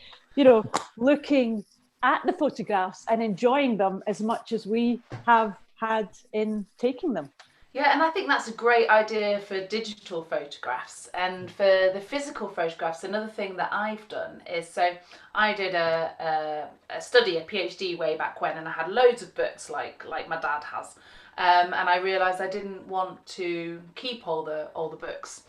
looking at the photographs and enjoying them as much as we have had in taking them. Yeah, and I think that's a great idea for digital photographs. And for the physical photographs, another thing that I've done is, so I did a study, a PhD way back when, and I had loads of books like my dad has. And I realised I didn't want to keep all the books.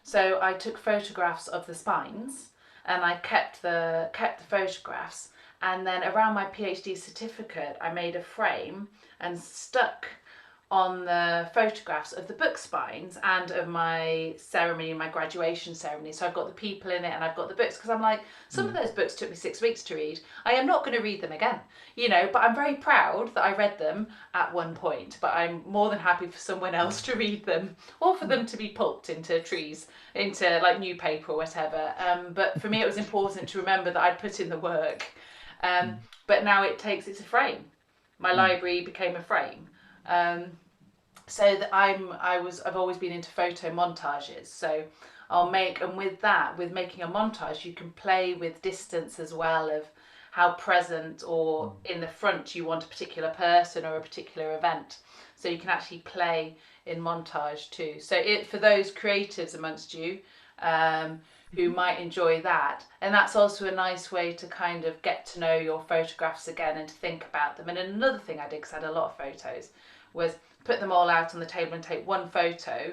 So I took photographs of the spines, and I kept the photographs. And then around my PhD certificate, I made a frame and stuck on the photographs of the book spines and of my ceremony, my graduation ceremony. So I've got the people in it and I've got the books, because I'm like, some of those books took me 6 weeks to read. I am not going to read them again, but I'm very proud that I read them at one point, but I'm more than happy for someone else to read them, or for them to be pulped into trees, into like new paper or whatever. But for me, it was important to remember that I'd put in the work. But now it's a frame. My library became a frame. So that I've always been into photo montages. So I'll make, and with making a montage, you can play with distance as well, of how present or in the front you want a particular person or a particular event. So you can actually play in montage too. So for those creatives amongst you, who might enjoy that, and that's also a nice way to kind of get to know your photographs again and to think about them. And another thing I did, because I had a lot of photos, was put them all out on the table and take one photo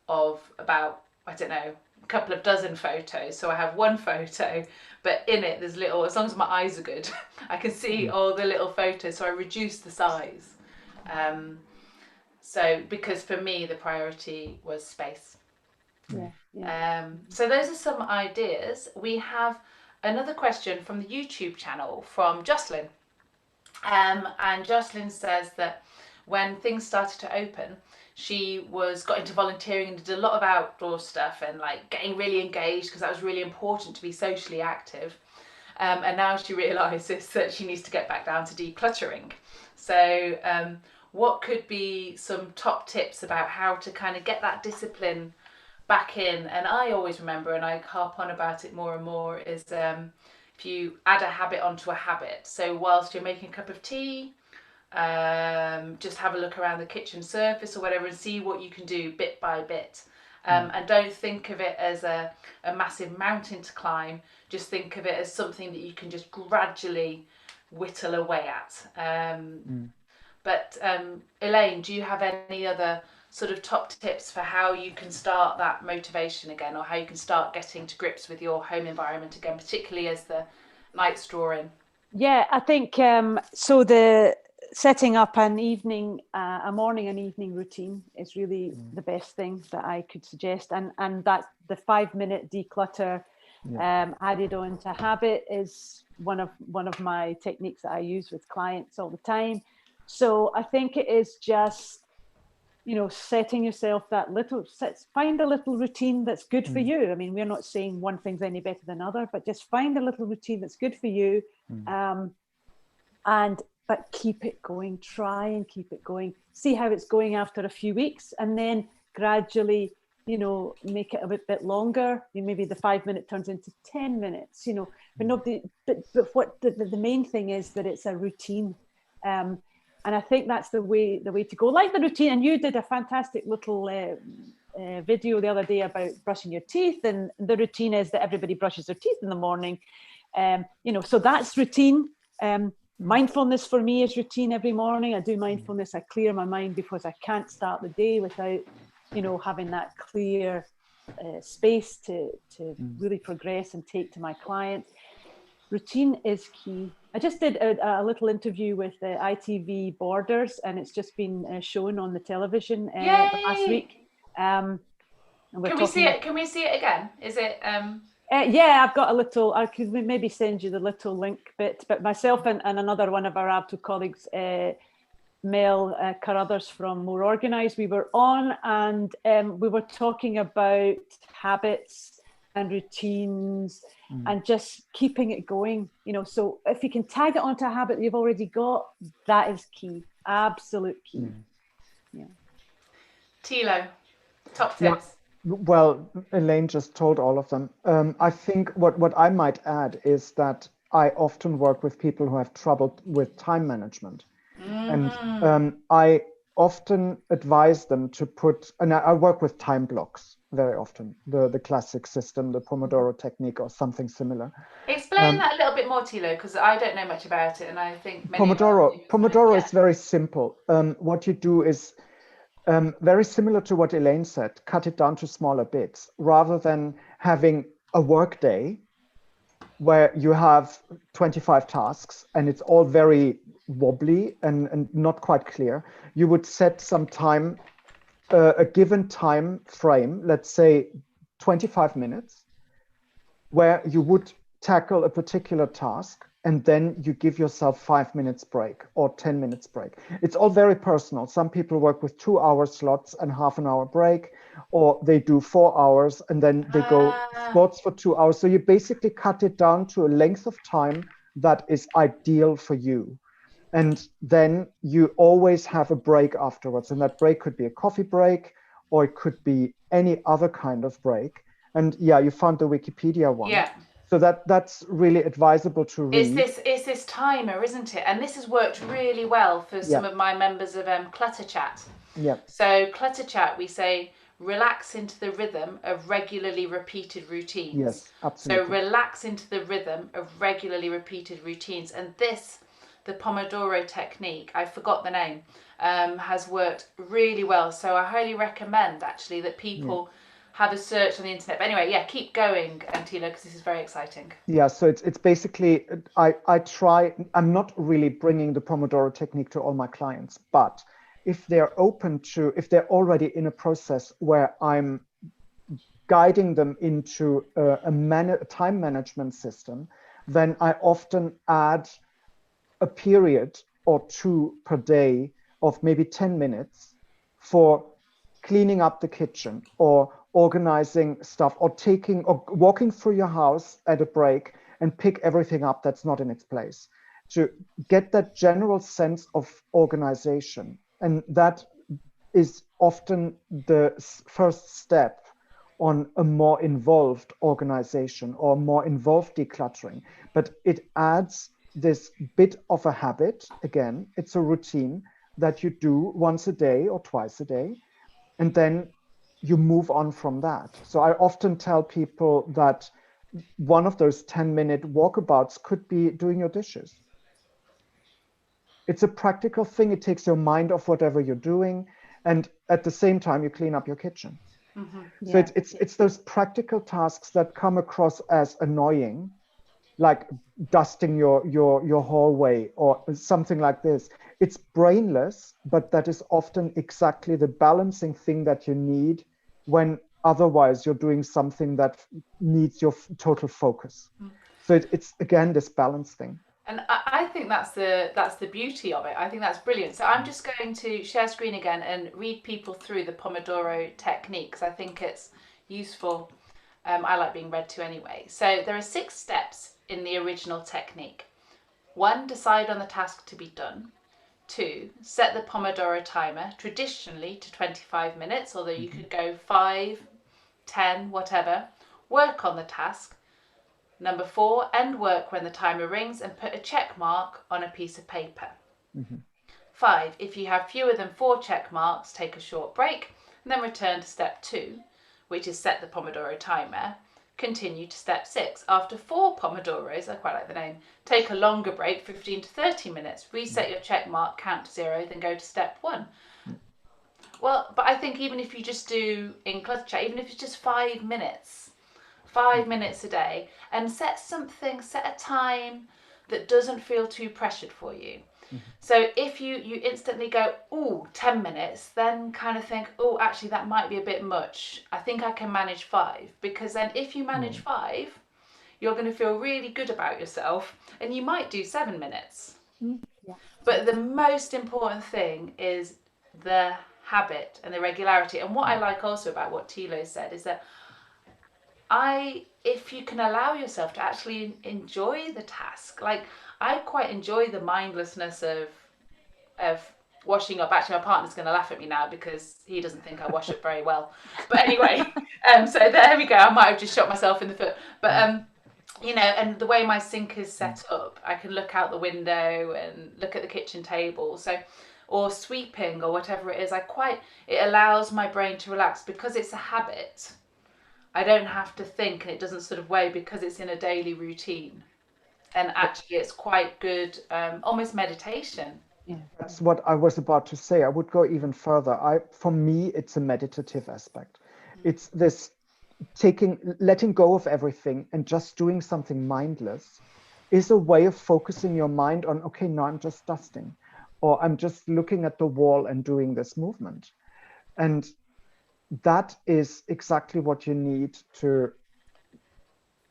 of about, I don't know, a couple of dozen photos. So I have one photo, but in it there's little, as long as my eyes are good, I can see all the little photos. So I reduced the size. So because for me the priority was space. So those are some ideas. We have another question from the YouTube channel from Jocelyn. And Jocelyn says that when things started to open, she got into volunteering and did a lot of outdoor stuff and like getting really engaged, because that was really important to be socially active. And now she realises that she needs to get back down to decluttering. So what could be some top tips about how to kind of get that discipline back in? And I always remember, and I harp on about it more and more, is if you add a habit onto a habit. So whilst you're making a cup of tea, just have a look around the kitchen surface or whatever and see what you can do bit by bit. And don't think of it as a massive mountain to climb. Just think of it as something that you can just gradually whittle away at. But Elaine, do you have any other sort of top tips for how you can start that motivation again, or how you can start getting to grips with your home environment again, particularly as the nights draw in? Yeah, I think so. The setting up a morning and evening routine is really the best thing that I could suggest, and that the 5-minute declutter Added on to habit is one of my techniques that I use with clients all the time. So I think it is just, setting yourself find a little routine that's good for you. I mean, we're not saying one thing's any better than other, but just find a little routine that's good for you. But keep it going, try and keep it going, see how it's going after a few weeks, and then gradually, make it a bit longer. Maybe the 5 minute turns into 10 minutes, but what the main thing is that it's a routine. And I think that's the way to go, like the routine. And you did a fantastic little video the other day about brushing your teeth, and the routine is that everybody brushes their teeth in the morning. So that's routine. Mindfulness for me is routine. Every morning I do mindfulness. I clear my mind because I can't start the day without, having that clear space to really progress and take to my clients. Routine is key. I just did a little interview with ITV Borders, and it's just been shown on the television last week. Can we see it? Can we see it again? Is it? Yeah, I've got a little. I could maybe send you the little link bit. But myself and another one of our ABTO colleagues, Mel Carruthers from More Organised, we were on, and we were talking about habits and routines and just keeping it going. So if you can tag it onto a habit that you've already got, that is key. Absolute key. Yeah. Tilo, top tips. Yeah. Well, Elaine just told all of them. I think what I might add is that I often work with people who have trouble with time management. And I often advise them to and I work with time blocks very often, the classic system, the Pomodoro technique or something similar. Explain that a little bit more, Tilo, because I don't know much about it, and I think Pomodoro is very simple. What you do is very similar to what Elaine said, cut it down to smaller bits rather than having a work day where you have 25 tasks and it's all very wobbly and not quite clear. You would set some time, a given time frame, let's say 25 minutes, where you would tackle a particular task, and then you give yourself 5 minutes break or 10 minutes break. It's all very personal. Some people work with 2 hour slots and half an hour break, or they do 4 hours and then they go sports for 2 hours. So you basically cut it down to a length of time that is ideal for you. And then you always have a break afterwards. And that break could be a coffee break, or it could be any other kind of break. And yeah, you found the Wikipedia one. Yeah. So that's really advisable to read. It's this timer, isn't it? And this has worked really well for some of my members of Clutter Chat. Yeah. So Clutter Chat, we say, relax into the rhythm of regularly repeated routines. Yes, absolutely. So relax into the rhythm of regularly repeated routines. And the Pomodoro technique, I forgot the name, has worked really well. So I highly recommend actually that people have a search on the internet. But anyway, keep going, Tilo, because this is very exciting. Yeah, so it's basically, I'm not really bringing the Pomodoro technique to all my clients, but if they're already in a process where I'm guiding them into a time management system, then I often add a period or two per day of maybe 10 minutes for cleaning up the kitchen or organizing stuff or walking through your house at a break and pick everything up that's not in its place, to get that general sense of organization. And that is often the first step on a more involved organization or more involved decluttering. But it adds this bit of a habit. Again, it's a routine that you do once a day or twice a day, and then you move on from that. So I often tell people that one of those 10-minute walkabouts could be doing your dishes. It's a practical thing. It takes your mind off whatever you're doing, and at the same time you clean up your kitchen. Mm-hmm. So it's those practical tasks that come across as annoying, like dusting your hallway or something like this. It's brainless, but that is often exactly the balancing thing that you need when otherwise you're doing something that needs your total focus. So it's again this balance thing. And I think that's the beauty of it. I think that's brilliant. So I'm just going to share screen again and read people through the Pomodoro technique, because I think it's useful. I like being read to anyway. So there are 6 steps in the original technique. 1, decide on the task to be done. 2, set the Pomodoro timer, traditionally to 25 minutes, although you could go 5, 10, whatever. Work on the task. Number 4, end work when the timer rings and put a check mark on a piece of paper. 5, if you have fewer than 4 check marks, take a short break and then return to step 2, which is set the Pomodoro timer. Continue to step 6. After 4 Pomodoros, I quite like the name, take a longer break, 15 to 30 minutes, reset your check mark, count to 0, then go to step 1. Well, but I think even if you just do in Clutter Chat, even if it's just 5 minutes, 5 minutes a day, and set a time that doesn't feel too pressured for you. So if you instantly go, ooh, 10 minutes, then kind of think, oh, actually that might be a bit much. I think I can manage 5, because then if you manage 5, you're going to feel really good about yourself, and you might do 7 minutes. Yeah. But the most important thing is the habit and the regularity. And what I like also about what Tilo said is that if you can allow yourself to actually enjoy the task, like I quite enjoy the mindlessness of washing up. Actually, my partner's going to laugh at me now because he doesn't think I wash up very well. But anyway, so there we go. I might have just shot myself in the foot. But you know, and the way my sink is set up, I can look out the window and look at the kitchen table. So, or sweeping or whatever it is, it allows my brain to relax because it's a habit. I don't have to think, and it doesn't sort of weigh because it's in a daily routine. And actually, it's quite good, almost meditation. Yeah. That's what I was about to say. I would go even further. For me, it's a meditative aspect. It's this letting go of everything and just doing something mindless is a way of focusing your mind on, okay, now I'm just dusting, or I'm just looking at the wall and doing this movement. And that is exactly what you need to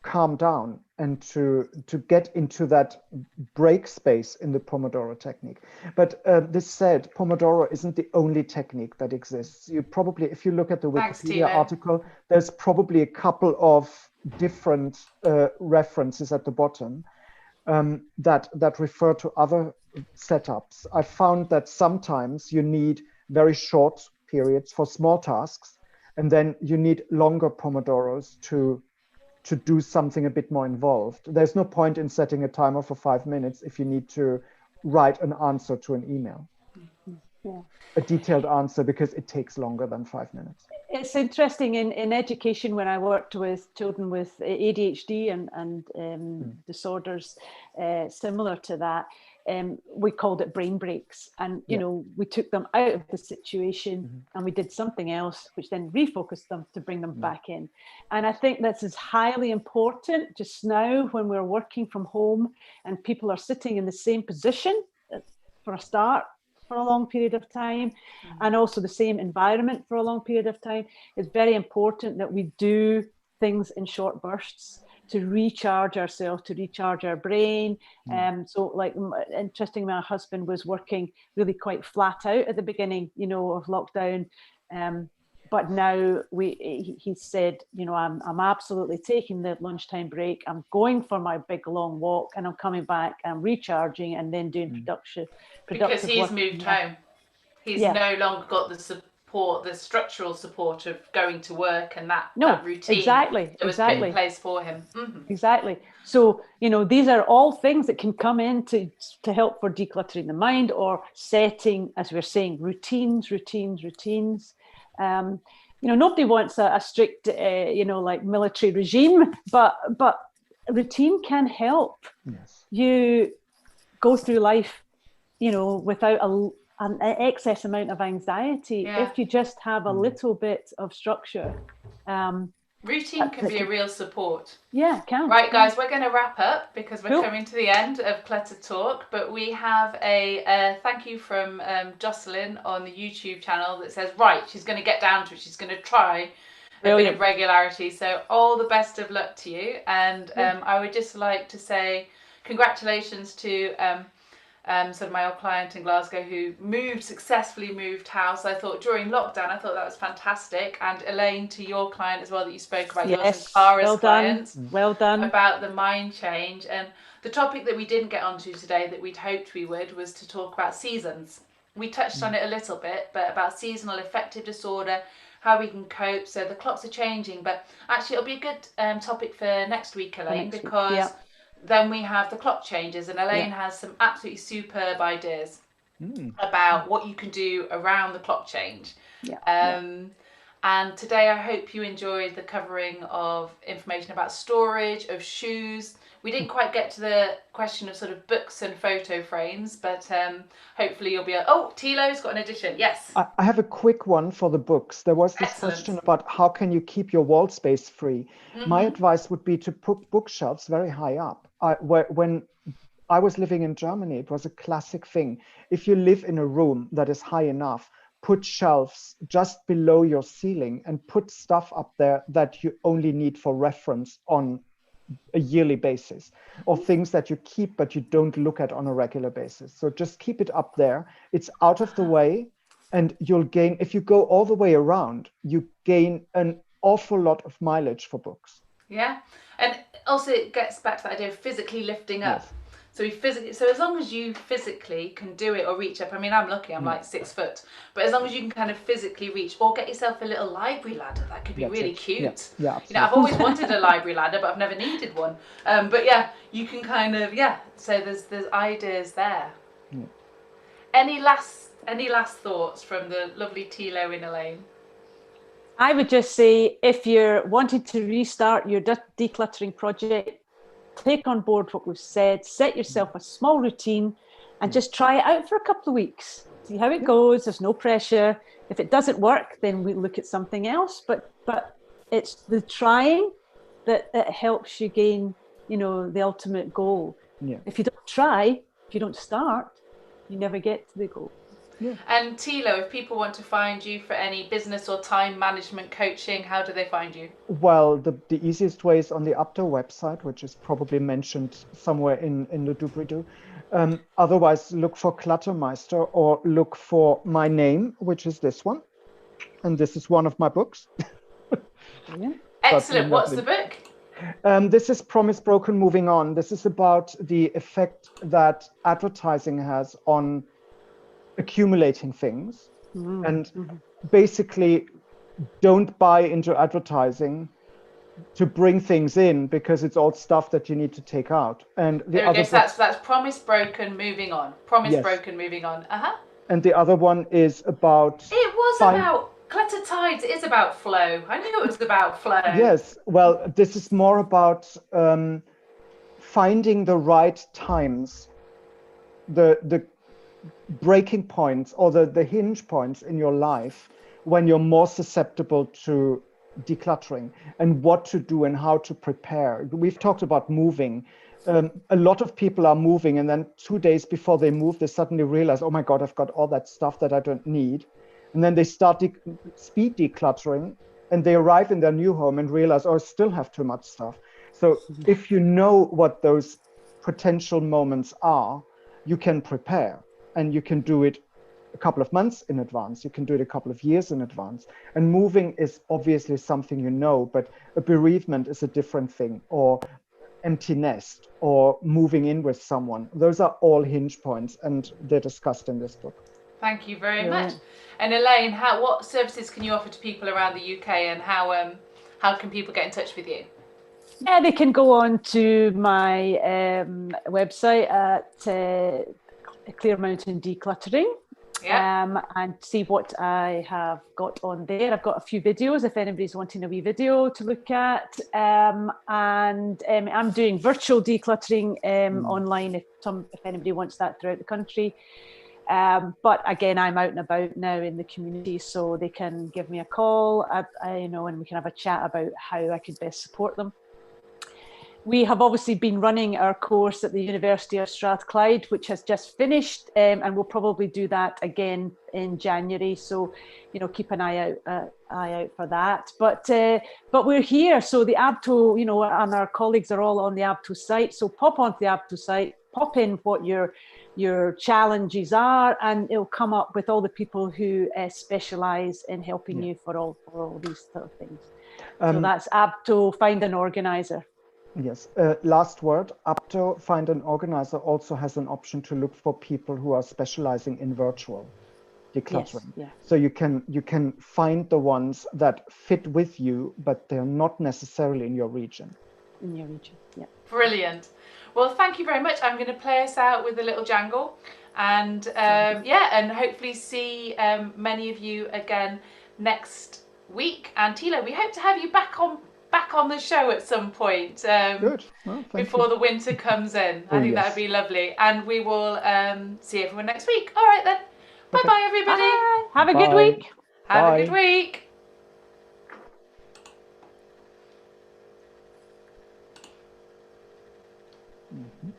calm down and to get into that break space in the Pomodoro technique. But this said, Pomodoro isn't the only technique that exists. You probably, if you look at the Wikipedia article, there's probably a couple of different references at the bottom that refer to other setups. I found that sometimes you need very short periods for small tasks, and then you need longer Pomodoros to do something a bit more involved. There's no point in setting a timer for 5 minutes if you need to write an answer to an email. Yeah. A detailed answer, because it takes longer than 5 minutes. It's interesting in education, when I worked with children with ADHD and disorders similar to that, we called it brain breaks. And, you know, we took them out of the situation and we did something else, which then refocused them to bring them back in. And I think this is highly important just now when we're working from home and people are sitting in the same position for a start, for a long period of time, and also the same environment for a long period of time. It's very important that we do things in short bursts to recharge ourselves, to recharge our brain. So like, interesting, my husband was working really quite flat out at the beginning, you know, of lockdown. But now he said, you know, I'm absolutely taking the lunchtime break. I'm going for my big long walk and I'm coming back, I'm recharging and then doing productive because he's work. moved home. He's no longer got the support, the structural support of going to work and that routine that was put in place for him. Exactly. So, you know, these are all things that can come in to help for decluttering the mind, or setting, as we're saying, routines. You know, nobody wants a strict, you know, like military regime, but routine can help you go through life, you know, without an excess amount of anxiety. If you just have a little bit of structure. Routine can be a real support. Yeah, it can. Right, guys, we're going to wrap up because we're coming to the end of Clutter Talk. But we have a thank you from Jocelyn on the YouTube channel that says, right, she's going to get down to it. She's going to try a bit of regularity. So all the best of luck to you. And I would just like to say congratulations to sort of my old client in Glasgow who successfully moved house. I thought during lockdown, I thought that was fantastic. And Elaine, to your client as well that you spoke about, yours and Cara's clients. Well done. About the mind change. And the topic that we didn't get onto today that we'd hoped we would was to talk about seasons. We touched on it a little bit, but about seasonal affective disorder, how we can cope. So the clocks are changing, but actually it'll be a good topic for next week, Elaine, because then we have the clock changes, and Elaine has some absolutely superb ideas about what you can do around the clock change. And today I hope you enjoyed the covering of information about storage, of shoes. We didn't quite get to the question of sort of books and photo frames, but hopefully you'll be... Oh, Tilo's got an addition. Yes. I have a quick one for the books. There was this question about how can you keep your wall space free. My advice would be to put bookshelves very high up. When I was living in Germany, it was a classic thing. If you live in a room that is high enough, put shelves just below your ceiling and put stuff up there that you only need for reference on a yearly basis, or things that you keep but you don't look at on a regular basis. So just keep it up there. It's out of the way, and you'll gain, if you go all the way around, you gain an awful lot of mileage for books. Yeah, and also it gets back to that idea of physically lifting up. Yes. So as long as you physically can do it or reach up, I mean, I'm lucky, I'm like 6 foot, but as long as you can kind of physically reach, or get yourself a little library ladder, that could be really cute. Yeah, you know, I've always wanted a library ladder, but I've never needed one. But yeah, you can kind of, so there's ideas there. Yeah. Any last thoughts from the lovely Tilo and Elaine? I would just say, if you're wanting to restart your decluttering project, take on board what we've said, set yourself a small routine and just try it out for a couple of weeks. See how it goes. There's no pressure. If it doesn't work, then we look at something else. But it's the trying that helps you gain, the ultimate goal. Yeah. If you don't try, if you don't start, you never get to the goal. Yeah. And Tilo, if people want to find you for any business or time management coaching, how do they find you? Well, the easiest way is on the Upto website, which is probably mentioned somewhere in the doobly-doo. Otherwise, look for Cluttermeister or look for my name, which is this one. And this is one of my books. Yeah. Excellent. What's the book? This is Promise Broken, Moving On. This is about the effect that advertising has on accumulating things, and basically don't buy into advertising to bring things in, because it's all stuff that you need to take out. And the other that's Promise Broken, Moving On. Promise Broken, Moving On. And the other one is about... It was about Clutter Tides. It is about flow. I knew it was about flow. Yes. Well, this is more about finding the right times, the breaking points or the hinge points in your life when you're more susceptible to decluttering, and what to do and how to prepare. We've talked about moving. A lot of people are moving, and then 2 days before they move, they suddenly realize, oh my God, I've got all that stuff that I don't need. And then they start speed decluttering, and they arrive in their new home and realize, oh, I still have too much stuff. So if you know what those potential moments are, you can prepare. And you can do it a couple of months in advance. You can do it a couple of years in advance. And moving is obviously something you know, but a bereavement is a different thing, or empty nest, or moving in with someone. Those are all hinge points, and they're discussed in this book. Thank you very much. And Elaine, what services can you offer to people around the UK, and how can people get in touch with you? Yeah, they can go on to my website at Clear Mountain Decluttering, and see what I have got on there. I've got a few videos if anybody's wanting a wee video to look at, and I'm doing virtual decluttering online if anybody wants that throughout the country. But again, I'm out and about now in the community, so they can give me a call, and we can have a chat about how I could best support them. We have obviously been running our course at the University of Strathclyde, which has just finished, and we'll probably do that again in January. So, keep an eye out for that. But we're here. So the ABTO, and our colleagues are all on the ABTO site. So pop onto the ABTO site, pop in what your challenges are, and it'll come up with all the people who specialise in helping you for all these sort of things. So that's ABTO, find an organizer. Yes. Last word. ABTO Find an Organizer also has an option to look for people who are specializing in virtual decluttering. Yes, yeah. So you can find the ones that fit with you, but they're not necessarily in your region. In your region, yeah. Brilliant. Well, thank you very much. I'm going to play us out with a little jangle, and and hopefully see many of you again next week. And Tilo, we hope to have you back on the show at some point. Good. Well, before the winter comes in. I think yes. that'd be lovely. And we will see everyone next week. All right then. Bye bye everybody. Bye. Have a good week. Have a good week. Mm-hmm.